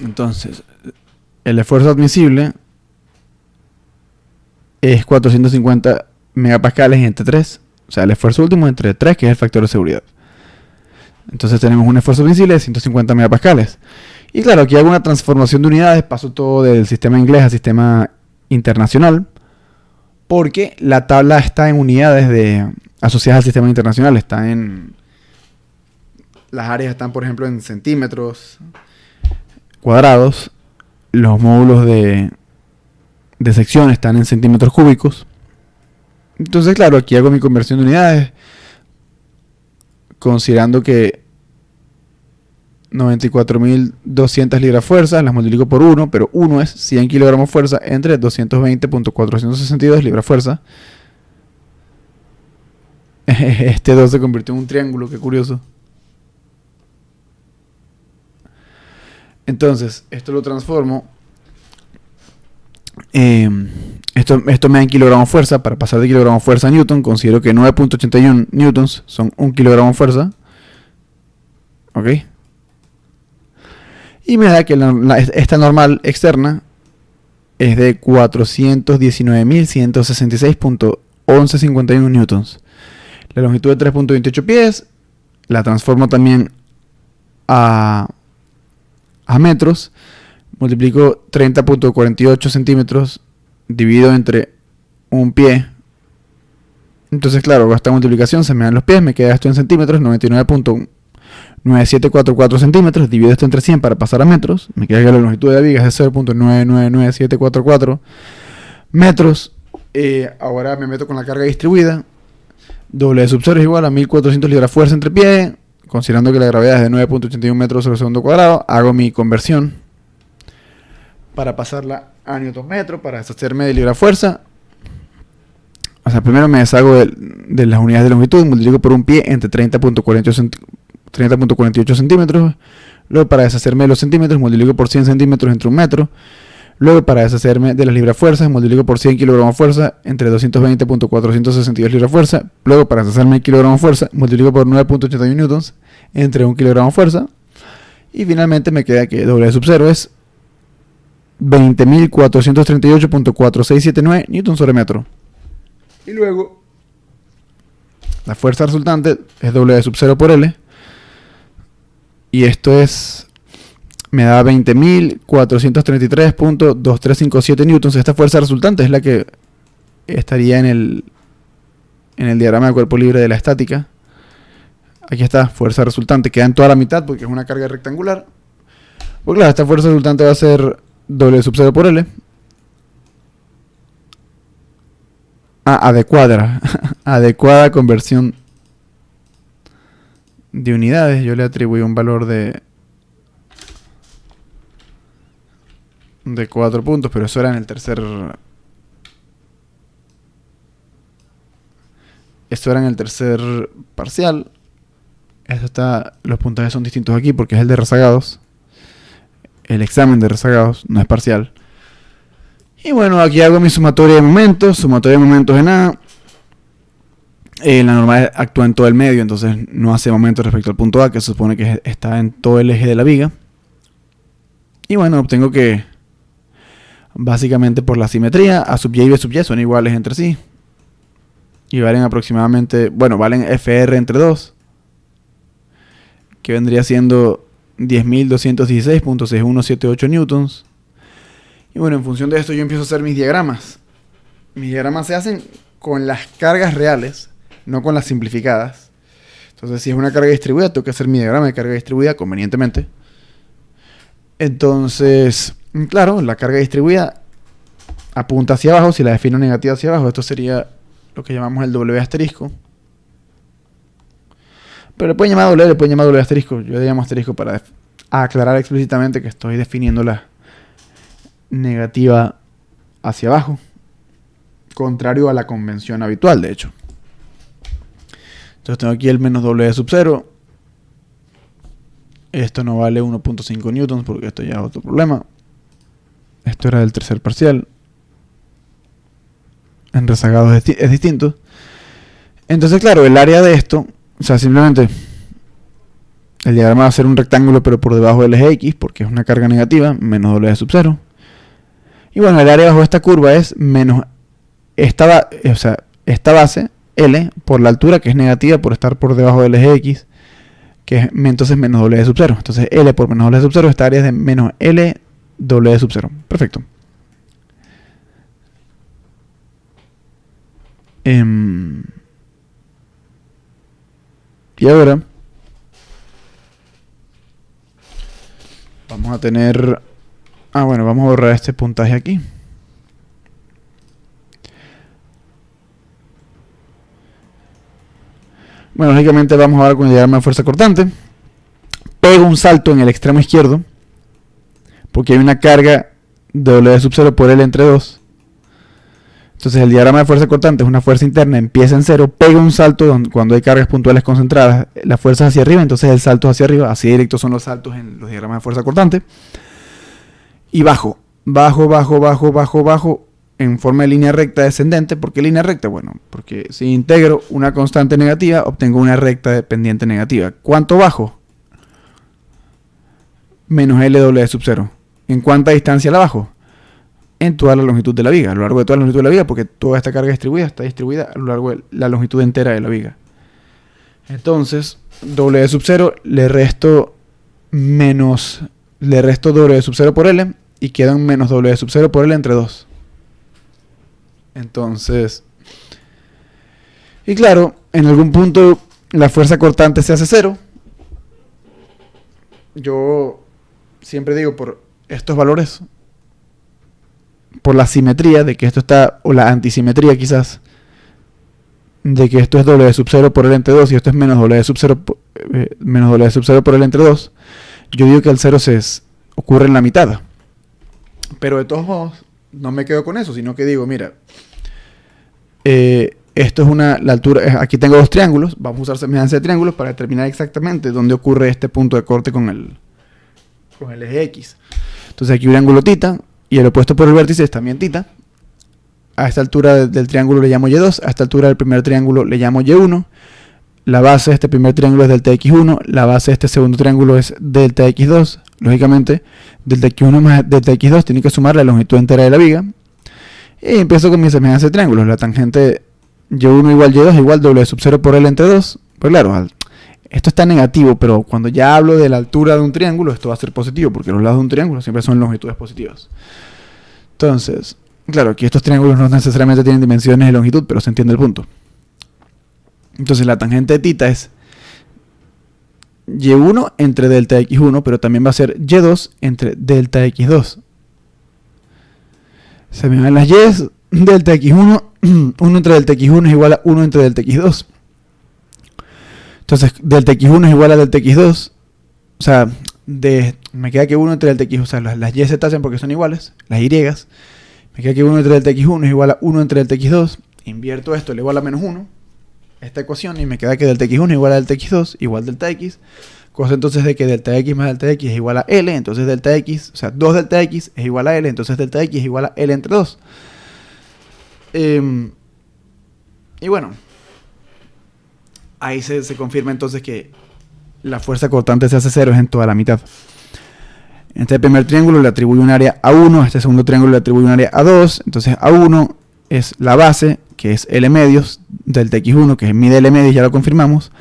Entonces, el esfuerzo admisible es 450 megapascales entre 3. O sea, el esfuerzo último entre 3, que es el factor de seguridad. Entonces tenemos un esfuerzo admisible de 150 megapascales. Y claro, aquí hago una transformación de unidades, paso todo del sistema inglés al sistema internacional, porque la tabla está en unidades asociadas al sistema internacional. Las áreas están, por ejemplo, en centímetros cuadrados. Los módulos de sección están en centímetros cúbicos. Entonces, claro, aquí hago mi conversión de unidades, considerando que 94.200 libras fuerza las multiplico por 1, pero 1 es 100 kilogramos fuerza entre 220.462 libras fuerza. Este 2 se convirtió en un triángulo, qué curioso. Entonces, esto lo transformo. Esto me da en kilogramos fuerza. Para pasar de kilogramos fuerza a newton, considero que 9.81 newtons son 1 kilogramo fuerza. ¿Ok? Y me da que esta normal externa es de 419.166.1151 newtons. La longitud de 3.28 pies la transformo también a metros. Multiplico 30.48 centímetros dividido entre un pie. Entonces, claro, con esta multiplicación se me dan los pies, me queda esto en centímetros, 99.9744 centímetros, divido esto entre 100 para pasar a metros, me queda que la longitud de la viga es de 0.999744 metros. Ahora me meto con la carga distribuida. W sub 0 es igual a 1400 libras fuerza entre pie, considerando que la gravedad es de 9.81 metros sobre segundo cuadrado. Hago mi conversión para pasarla a newton metro, para deshacerme de libra fuerza. O sea, primero me deshago de las unidades de longitud, multiplico por un pie entre 30.48 centímetros. Luego, para deshacerme de los centímetros, multiplico por 100 centímetros entre un metro. Luego, para deshacerme de las libras fuerzas, multiplico por 100 kilogramos fuerza entre 220.462 libras fuerza. Luego, para deshacerme de kilogramos fuerza, multiplico por 9.81 newtons entre 1 kilogramo fuerza. Y finalmente me queda que W sub 0 es 20.438.4679 newtons sobre metro. Y luego, la fuerza resultante es W sub 0 por L. Y esto me da 20.433.2357 newtons. Esta fuerza resultante es la que estaría en el diagrama de cuerpo libre de la estática. Aquí está, fuerza resultante. Queda en toda la mitad porque es una carga rectangular. Pues claro, esta fuerza resultante va a ser W sub 0 por L. Adecuada conversión de unidades. Yo le atribuí un valor de 4 puntos, pero eso era en el tercer. Esto era en el tercer parcial. Los puntajes son distintos aquí porque es el de rezagados. El examen de rezagados no es parcial. Y bueno, aquí hago mi sumatoria de momentos. Sumatoria de momentos en A. La normal actúa en todo el medio, entonces no hace momentos respecto al punto A, que se supone que está en todo el eje de la viga. Y bueno, obtengo que básicamente por la simetría, A sub y y B sub y son iguales entre sí. Y valen aproximadamente, valen FR entre 2, que vendría siendo 10.216.6178 newtons. Y bueno, en función de esto yo empiezo a hacer mis diagramas. Mis diagramas se hacen con las cargas reales, no con las simplificadas. Entonces, si es una carga distribuida, tengo que hacer mi diagrama de carga distribuida convenientemente. Entonces, claro, la carga distribuida apunta hacia abajo. Si la defino negativa hacia abajo, esto sería lo que llamamos el W asterisco. Pero le pueden llamar W, le pueden llamar W asterisco. Yo le llamo asterisco para aclarar explícitamente que estoy definiendo la negativa hacia abajo, contrario a la convención habitual, de hecho. Entonces tengo aquí el menos W sub 0 Esto no vale 1.5 newtons porque esto ya es otro problema. Esto era del tercer parcial. En rezagados es distinto. Entonces, claro, el área de esto, o sea, simplemente el diagrama va a ser un rectángulo, pero por debajo del eje X, porque es una carga negativa, menos W sub 0. Y bueno, el área bajo esta curva es menos esta base, L, por la altura, que es negativa por estar por debajo del eje X, que es entonces menos W sub 0. Entonces, L por menos W sub 0, esta área es de menos L W sub 0. Perfecto. Y ahora vamos a tener... bueno, vamos a borrar este puntaje aquí. Bueno, lógicamente vamos a ver con el diagrama de fuerza cortante. Pego un salto en el extremo izquierdo, porque hay una carga de W sub 0 por L entre 2. Entonces el diagrama de fuerza cortante es una fuerza interna, empieza en 0, pega un salto cuando hay cargas puntuales concentradas, la fuerza es hacia arriba, entonces el salto es hacia arriba, así directos son los saltos en los diagramas de fuerza cortante. Y bajo, en forma de línea recta descendente. ¿Por qué línea recta? Bueno, porque si integro una constante negativa, obtengo una recta de pendiente negativa. ¿Cuánto bajo? Menos LW sub 0. ¿En cuánta distancia la bajo? En toda la longitud de la viga, a lo largo de toda la longitud de la viga, porque toda esta carga está distribuida a lo largo de la longitud entera de la viga. Entonces, W sub 0 le resto W sub 0 por L y quedan menos W sub 0 por L entre 2. Entonces, y claro, en algún punto la fuerza cortante se hace 0. Yo siempre digo por estos valores, por la simetría de que esto está, o la antisimetría quizás, de que esto es W sub 0 por L entre 2 y esto es menos W sub 0 por L entre 2, yo digo que el 0 ocurre en la mitad. Pero de todos modos, no me quedo con eso, sino que digo, mira, esto es la altura, aquí tengo dos triángulos, vamos a usar semejanza de triángulos para determinar exactamente dónde ocurre este punto de corte con el eje X. Entonces aquí un ángulo θ, y el opuesto por el vértice es también θ. A esta altura del triángulo le llamo Y2, a esta altura del primer triángulo le llamo Y1. La base de este primer triángulo es delta X1, la base de este segundo triángulo es delta X2. Lógicamente, delta X1 más delta X2 tiene que sumar la longitud entera de la viga. Y empiezo con mi semejanza de triángulos. La tangente Y1 igual Y2 igual W sub 0 por L entre 2. Pues claro, esto está negativo, pero cuando ya hablo de la altura de un triángulo, esto va a ser positivo, porque los lados de un triángulo siempre son longitudes positivas. Entonces, claro, aquí estos triángulos no necesariamente tienen dimensiones de longitud, pero se entiende el punto. Entonces la tangente de θ es Y1 entre delta X1, pero también va a ser Y2 entre delta X2. Se me van las Y's, delta X1, 1 entre delta X1 es igual a 1 entre delta X2. Entonces, delta X1 es igual a delta X2. O sea, me queda que 1 entre delta X2, o sea, las Y se tachan porque son iguales, las Y. Me queda que 1 entre delta X1 es igual a 1 entre delta X2. Invierto esto, le igual a menos 1. Esta ecuación, y me queda que delta X1 es igual a delta X2, igual delta X. Cosa entonces de que delta X más delta X es igual a L. Entonces delta X, o sea, 2 delta X es igual a L. Entonces delta X es igual a L entre 2. Y bueno, ahí se confirma entonces que la fuerza cortante se hace 0 es en toda la mitad. En este primer triángulo le atribuyo un área A1, a este segundo triángulo le atribuyo un área A2. Entonces A1 es la base, que es L medios, delta X1, que es mide L medios, ya lo confirmamos,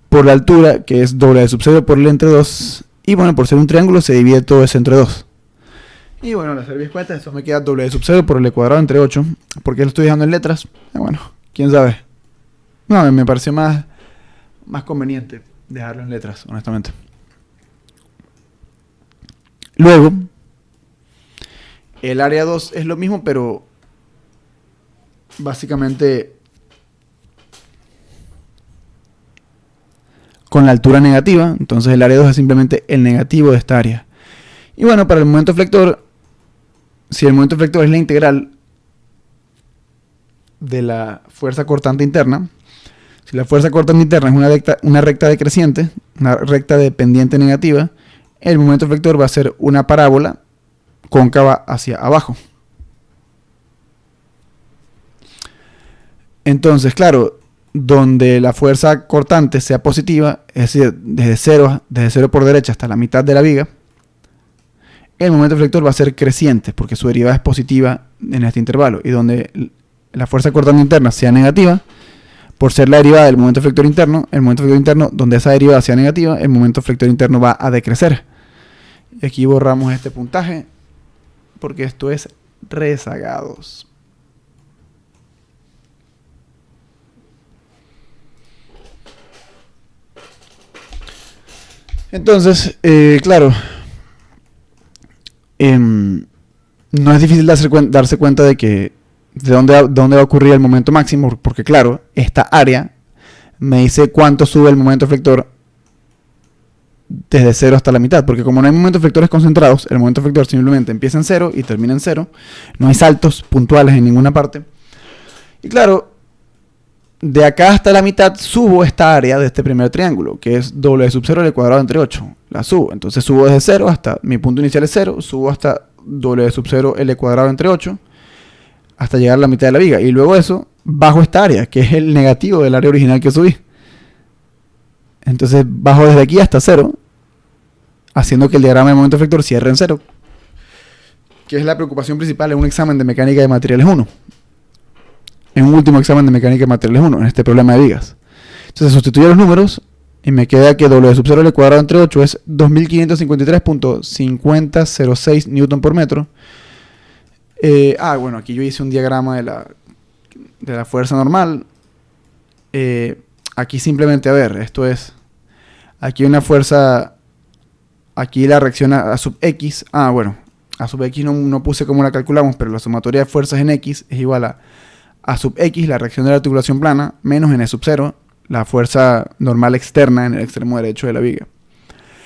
por la altura, que es W sub 0 por L entre 2. Y bueno, por ser un triángulo se divide todo eso entre 2. Y bueno, la serviz cuenta, eso me queda W sub 0 por L cuadrado entre 8. ¿Por qué lo estoy dejando en letras? Bueno, quién sabe. No, me pareció más conveniente dejarlo en letras, honestamente. Luego, el área 2 es lo mismo, pero básicamente con la altura negativa. Entonces el área 2 es simplemente el negativo de esta área. Y bueno, para el momento flector, si el momento flector es la integral de la fuerza cortante interna, Si la fuerza cortante interna es una recta decreciente, una recta de pendiente negativa, el momento efector va a ser una parábola cóncava hacia abajo. Entonces, claro, donde la fuerza cortante sea positiva, es decir, desde cero por derecha hasta la mitad de la viga, el momento efector va a ser creciente, porque su derivada es positiva en este intervalo. Y donde la fuerza cortante interna sea negativa, por ser la derivada del momento efector interno, el momento efector interno, donde esa derivada sea negativa, el momento efector interno va a decrecer. Y aquí borramos este puntaje, porque esto es rezagados. Entonces, claro, no es difícil darse cuenta de que de dónde va a ocurrir el momento máximo, porque claro, esta área me dice cuánto sube el momento efector desde 0 hasta la mitad, porque como no hay momentos efectores concentrados, el momento efector simplemente empieza en 0 y termina en 0, no hay saltos puntuales en ninguna parte. Y claro, de acá hasta la mitad subo esta área de este primer triángulo, que es w sub 0 al cuadrado entre 8. La subo, entonces subo desde 0 hasta, mi punto inicial es 0, subo hasta w sub 0 l cuadrado entre 8, hasta llegar a la mitad de la viga. Y luego eso, bajo esta área, que es el negativo del área original que subí. Entonces bajo desde aquí hasta 0, haciendo que el diagrama de momento efector cierre en 0, que es la preocupación principal en un examen de mecánica de materiales 1. En un último examen de mecánica de materiales 1, en este problema de vigas. Entonces sustituyo los números y me queda que w sub 0 al cuadrado entre 8 es 2553.5006 newton por metro. Bueno, aquí yo hice un diagrama de la fuerza normal. Aquí simplemente, a ver, esto es, aquí una fuerza, aquí la reacción a sub x, bueno, a sub x no puse cómo la calculamos, pero la sumatoria de fuerzas en x es igual a sub x, la reacción de la articulación plana, menos n sub 0, la fuerza normal externa en el extremo derecho de la viga.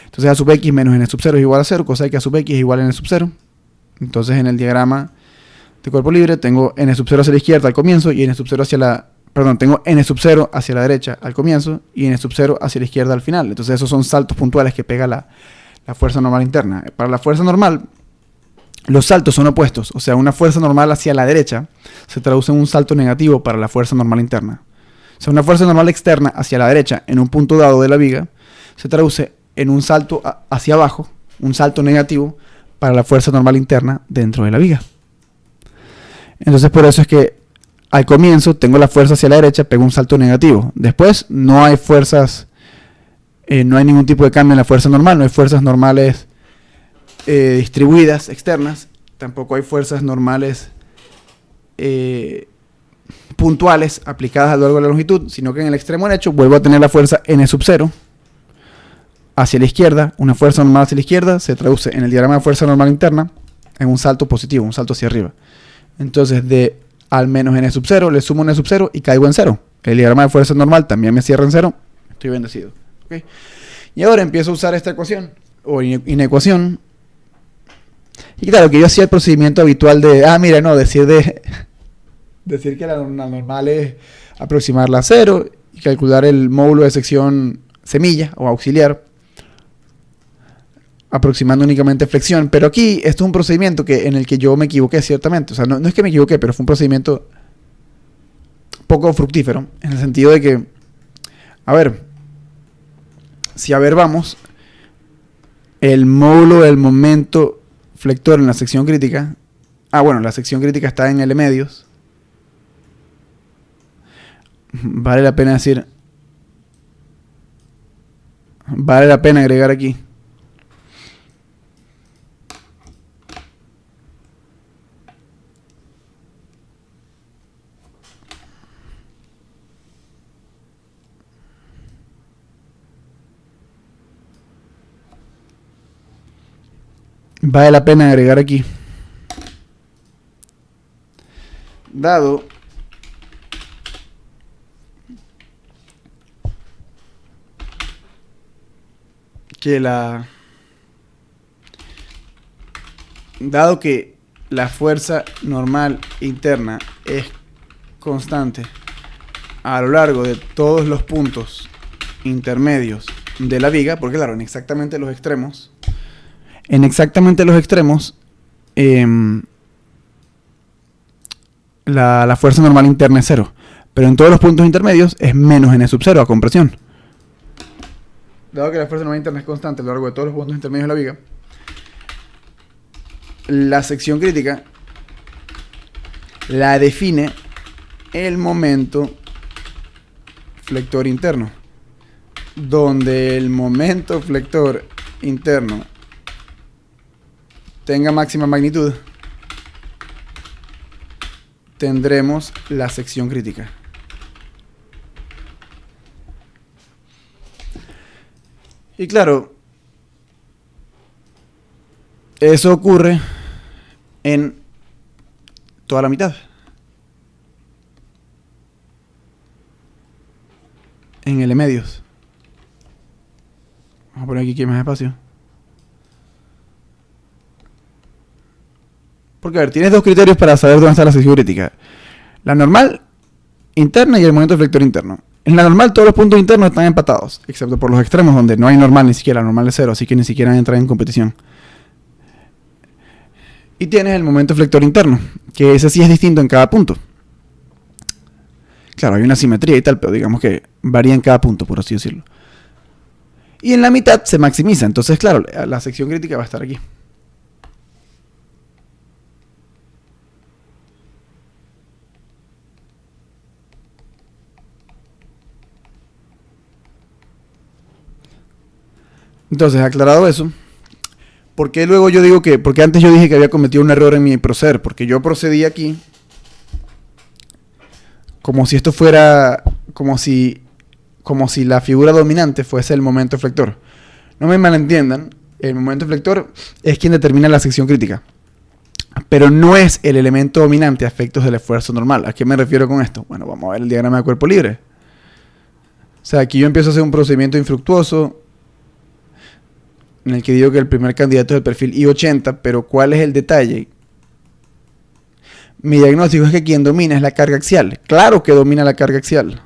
Entonces a sub x menos n sub 0 es igual a 0, cosa que a sub x es igual a n sub 0. Entonces en el diagrama de cuerpo libre tengo n sub 0 hacia la izquierda al comienzo y n sub 0 tengo n sub 0 hacia la derecha al comienzo y n sub 0 hacia la izquierda al final. Entonces esos son saltos puntuales que pega la fuerza normal interna. Para la fuerza normal, los saltos son opuestos. O sea, una fuerza normal hacia la derecha se traduce en un salto negativo para la fuerza normal interna. O sea, una fuerza normal externa hacia la derecha en un punto dado de la viga se traduce en un salto hacia abajo, un salto negativo para la fuerza normal interna dentro de la viga. Entonces por eso es que al comienzo tengo la fuerza hacia la derecha, pego un salto negativo. Después no hay fuerzas, no hay ningún tipo de cambio en la fuerza normal, no hay fuerzas normales distribuidas externas, tampoco hay fuerzas normales puntuales aplicadas a lo largo de la longitud, sino que en el extremo derecho vuelvo a tener la fuerza n sub 0 hacia la izquierda. Una fuerza normal hacia la izquierda se traduce en el diagrama de fuerza normal interna en un salto positivo, un salto hacia arriba. Entonces de al menos n sub 0 le sumo n sub 0 y caigo en 0. El diagrama de fuerza normal también me cierra en 0. Estoy bendecido. ¿Okay? Y ahora empiezo a usar esta ecuación o inecuación. Y claro, que yo hacía el procedimiento habitual de, decir que la normal es aproximarla a 0 y calcular el módulo de sección semilla o auxiliar, aproximando únicamente flexión. Pero aquí esto es un procedimiento en el que yo me equivoqué ciertamente. O sea, no es que me equivoqué, pero fue un procedimiento poco fructífero, en el sentido de que, vamos, el módulo del momento flector en la sección crítica, la sección crítica está en L medios, vale la pena agregar aquí dado que la fuerza normal interna es constante a lo largo de todos los puntos intermedios de la viga, porque claro, en exactamente los extremos, la fuerza normal interna es cero, pero en todos los puntos intermedios es menos n sub 0 a compresión. Dado que la fuerza normal interna es constante a lo largo de todos los puntos intermedios de la viga, la sección crítica la define el momento flector interno, donde el momento flector interno tenga máxima magnitud, tendremos la sección crítica. Y claro, eso ocurre en toda la mitad. En L medios. Vamos a poner aquí que hay más espacio. Porque a ver, tienes dos criterios para saber dónde está la sección crítica. La normal interna y el momento flector interno. En la normal todos los puntos internos están empatados, excepto por los extremos donde no hay normal ni siquiera, normal es cero, así que ni siquiera entran en competición. Y tienes el momento flector interno, que ese sí es distinto en cada punto. Claro, hay una simetría y tal, pero digamos que varía en cada punto, por así decirlo. Y en la mitad se maximiza, entonces claro, la sección crítica va a estar aquí. Entonces, aclarado eso, ¿por qué luego yo digo que, porque antes yo dije que había cometido un error en mi proceder? Porque yo procedí aquí como si esto fuera, como si la figura dominante fuese el momento flector. No me malentiendan, el momento flector es quien determina la sección crítica, pero no es el elemento dominante a efectos del esfuerzo normal. ¿A qué me refiero con esto? Bueno, vamos a ver el diagrama de cuerpo libre. O sea, aquí yo empiezo a hacer un procedimiento infructuoso, en el que digo que el primer candidato es el perfil I80, pero ¿cuál es el detalle? Mi diagnóstico es que quien domina es la carga axial. Claro que domina la carga axial.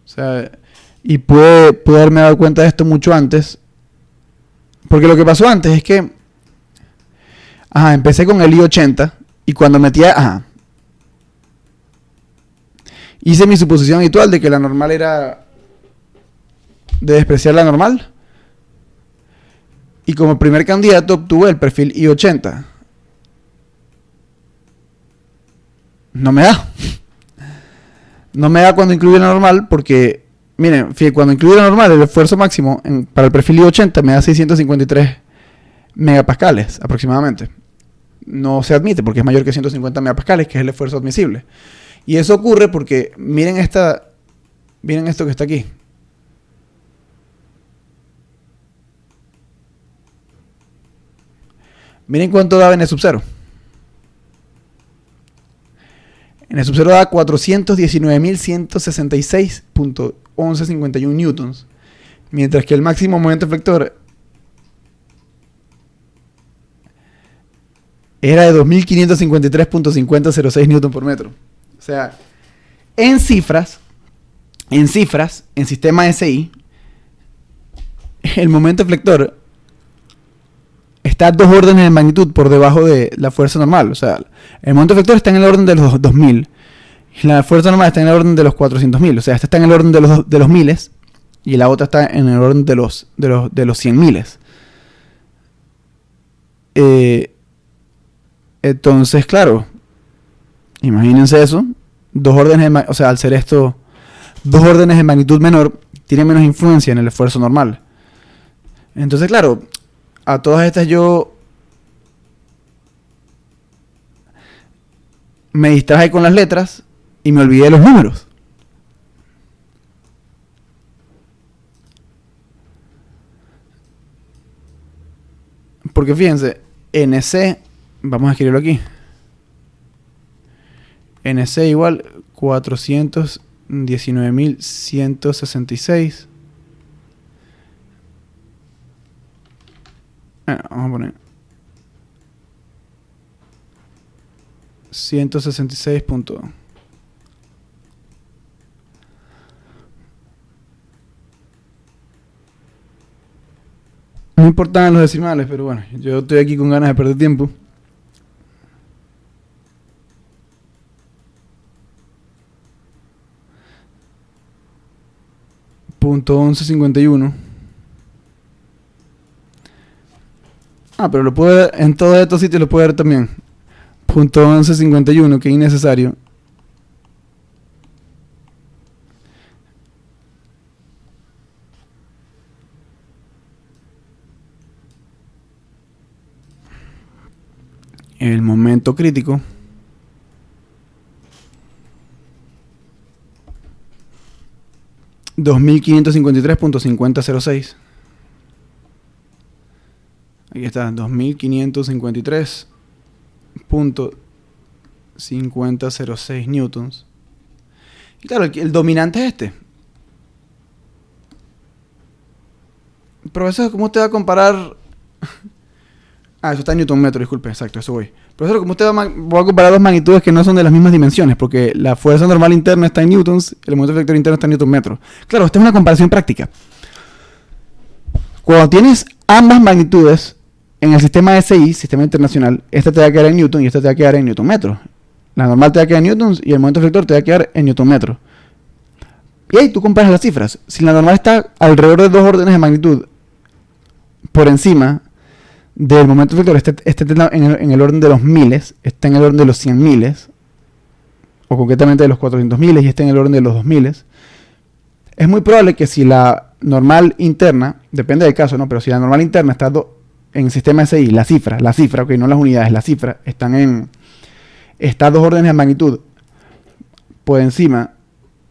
O sea, y pude haberme dado cuenta de esto mucho antes. Porque lo que pasó antes es que empecé con el I80 y cuando metía, hice mi suposición habitual de que la normal era de despreciar la normal, y como primer candidato obtuve el perfil I80. No me da cuando incluye la normal, porque miren, cuando incluye la normal el esfuerzo máximo para el perfil I80 me da 653 megapascales aproximadamente. No se admite porque es mayor que 150 megapascales, que es el esfuerzo admisible. Y eso ocurre porque miren esto que está aquí. Miren cuánto daba N sub 0. N sub 0 da 419.166.1151 newtons. Mientras que el máximo momento flector era de 2.553.5006 newtons por metro. O sea, en cifras, en sistema SI, el momento flector está 2 órdenes de magnitud por debajo de la fuerza normal. O sea, el momento flector está en el orden de los 2000 y la fuerza normal está en el orden de los 400.000. O sea, esta está en el orden de los miles y la otra está en el orden de los 100.000. Entonces, claro, imagínense eso. 2 órdenes o sea, al ser esto 2 órdenes de magnitud menor, tiene menos influencia en el esfuerzo normal. Entonces, claro, a todas estas yo me distraje con las letras y me olvidé de los números. Porque fíjense, NC, vamos a escribirlo aquí. NC igual 419.166. Vamos a poner 166 puntos. No importaban los decimales, pero bueno, yo estoy aquí con ganas de perder tiempo. Punto 1151. Ah, pero lo puedo ver en todos estos sitios, lo puedo ver también. Punto 1151, que es innecesario. El momento crítico. $2553.5006. Aquí está, 2553.5006 newtons. Y claro, el dominante es este. Profesor, ¿cómo usted va a comparar? Eso está en newton metro, disculpe, exacto, eso voy. Profesor, ¿cómo usted va a comparar dos magnitudes que no son de las mismas dimensiones? Porque la fuerza normal interna está en newtons, el momento efector interno está en newton metro. Claro, esta es una comparación práctica. Cuando tienes ambas magnitudes en el sistema SI, sistema internacional, esta te va a quedar en newton y esta te va a quedar en newton metro. La normal te va a quedar en newtons y el momento efector te va a quedar en newton metro. Y ahí tú comparas las cifras. Si la normal está alrededor de 2 órdenes de magnitud por encima del momento efector, este está en el orden de los miles, está en el orden de los 100 miles, o concretamente de los 400 miles, y está en el orden de los 2 miles. Es muy probable que si la normal interna, depende del caso, ¿no? Pero si la normal interna está en el sistema SI, la cifra, ok, no las unidades, la cifra, está a 2 órdenes de magnitud por encima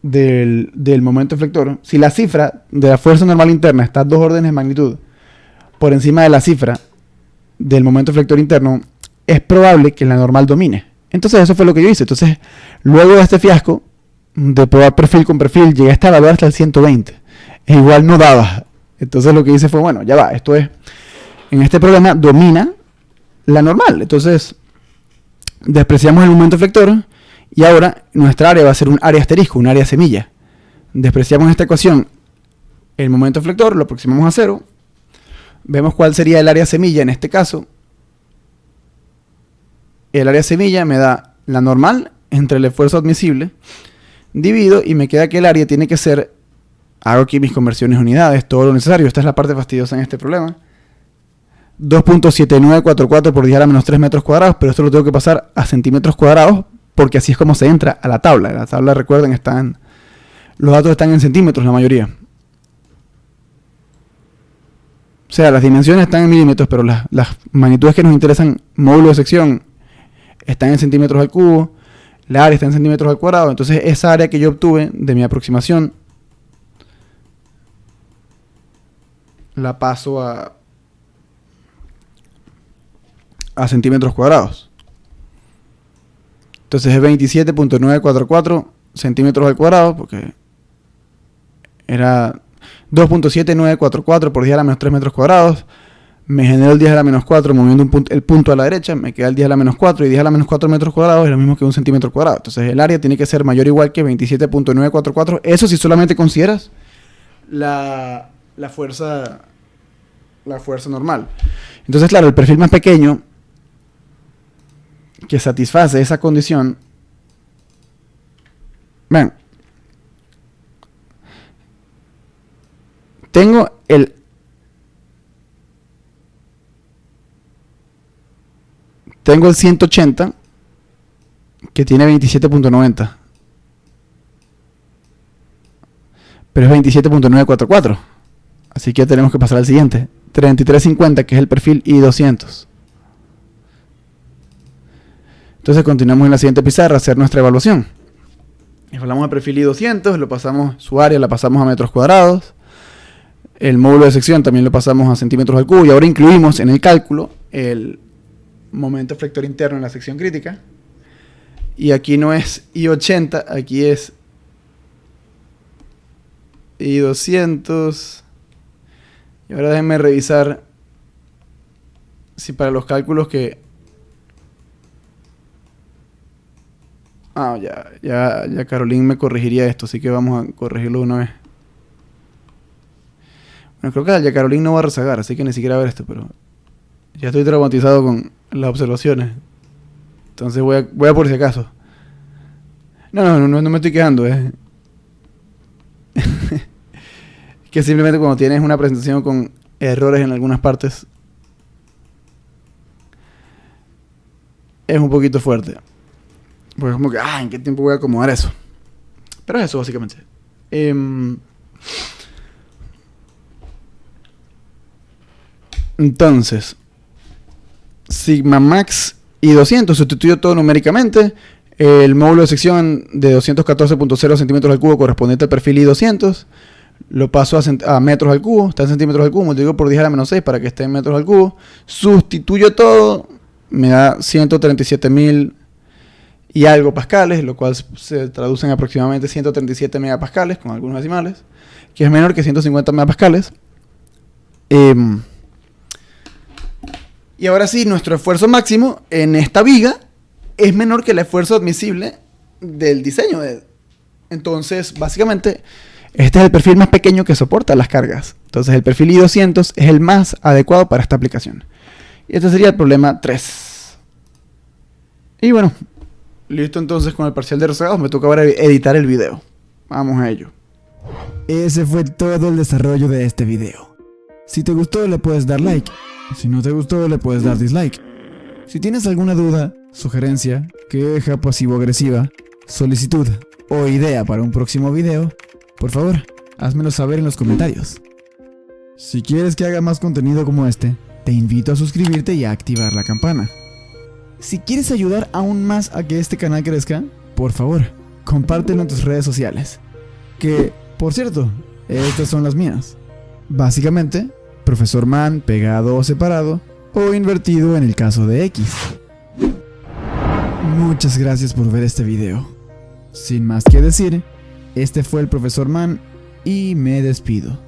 del momento eflector. Si la cifra de la fuerza normal interna está a 2 órdenes de magnitud por encima de la cifra del momento eflector interno, es probable que la normal domine. Entonces eso fue lo que yo hice. Entonces, luego de este fiasco de probar perfil con perfil, llegué hasta evaluar hasta el 120. E igual no daba. Entonces lo que hice fue, bueno, ya va, esto es, en este problema domina la normal. Entonces, despreciamos el momento eflector y ahora nuestra área va a ser un área asterisco, un área semilla. Despreciamos esta ecuación, el momento eflector, lo aproximamos a 0. Vemos cuál sería el área semilla en este caso. El área semilla me da la normal entre el esfuerzo admisible, divido y me queda que el área tiene que ser, hago aquí mis conversiones a unidades, todo lo necesario. Esta es la parte fastidiosa en este problema. 2.7944 por 10 a la menos 3 metros cuadrados, pero esto lo tengo que pasar a centímetros cuadrados porque así es como se entra a la tabla. La tabla, recuerden, los datos están en centímetros la mayoría. O sea, las dimensiones están en milímetros, pero las magnitudes que nos interesan, módulo de sección, están en centímetros al cubo, la área está en centímetros al cuadrado. Entonces esa área que yo obtuve de mi aproximación la paso a centímetros cuadrados. Entonces es 27.944 centímetros al cuadrado, porque era 2.7944 por 10 a la menos 3 metros cuadrados. Me genero el 10 a la menos 4 moviendo el punto a la derecha, me queda el 10 a la menos 4, y 10 a la menos 4 metros cuadrados es lo mismo que un centímetro cuadrado. Entonces el área tiene que ser mayor o igual que 27.944. Eso si solamente consideras la fuerza normal. Entonces, claro, el perfil más pequeño que satisface esa condición, ven, tengo el Tengo el 180, que tiene 27.90. Pero es 27.944. Así que tenemos que pasar al siguiente. 3350, que es el perfil I200. Entonces continuamos en la siguiente pizarra a hacer nuestra evaluación. Hablamos de perfil I200, lo pasamos, su área la pasamos a metros cuadrados. El módulo de sección también lo pasamos a centímetros al cubo. Y ahora incluimos en el cálculo el momento eflector interno en la sección crítica. Y aquí no es I80, aquí es I200. Y ahora déjenme revisar si para los cálculos que Ah, ya Caroline me corregiría esto, así que vamos a corregirlo de una vez. Bueno, creo que ya Caroline no va a rezagar, así que ni siquiera a ver esto, pero ya estoy traumatizado con las observaciones. Entonces voy a por si acaso. No me estoy quejando, que simplemente cuando tienes una presentación con errores en algunas partes es un poquito fuerte. Porque es como que, ¿en qué tiempo voy a acomodar eso? Pero es eso, básicamente. Entonces, sigma max y 200 sustituyo todo numéricamente. El módulo de sección de 214.0 centímetros al cubo correspondiente al perfil I200 lo paso a metros al cubo, está en centímetros al cubo, multiplico por 10 a la menos 6 para que esté en metros al cubo. Sustituyo todo, me da 137.000 y algo pascales, lo cual se traduce en aproximadamente 137 megapascales con algunos decimales, que es menor que 150 megapascales. Y ahora sí, nuestro esfuerzo máximo en esta viga es menor que el esfuerzo admisible del diseño. Entonces, básicamente, este es el perfil más pequeño que soporta las cargas. Entonces, el perfil I200 es el más adecuado para esta aplicación. Y este sería el problema 3. Y bueno, listo entonces con el parcial de rezagados. Me toca ahora editar el video. Vamos a ello. Ese fue todo el desarrollo de este video. Si te gustó le puedes dar like. Si no te gustó le puedes dar dislike. Si tienes alguna duda, sugerencia, queja pasivo-agresiva, solicitud o idea para un próximo video, por favor, házmelo saber en los comentarios. Si quieres que haga más contenido como este, te invito a suscribirte y a activar la campana. Si quieres ayudar aún más a que este canal crezca, por favor, compártelo en tus redes sociales. Que, por cierto, estas son las mías. Básicamente, Profesor Man pegado o separado, o invertido en el caso de X. Muchas gracias por ver este video. Sin más que decir, este fue el Profesor Man y me despido.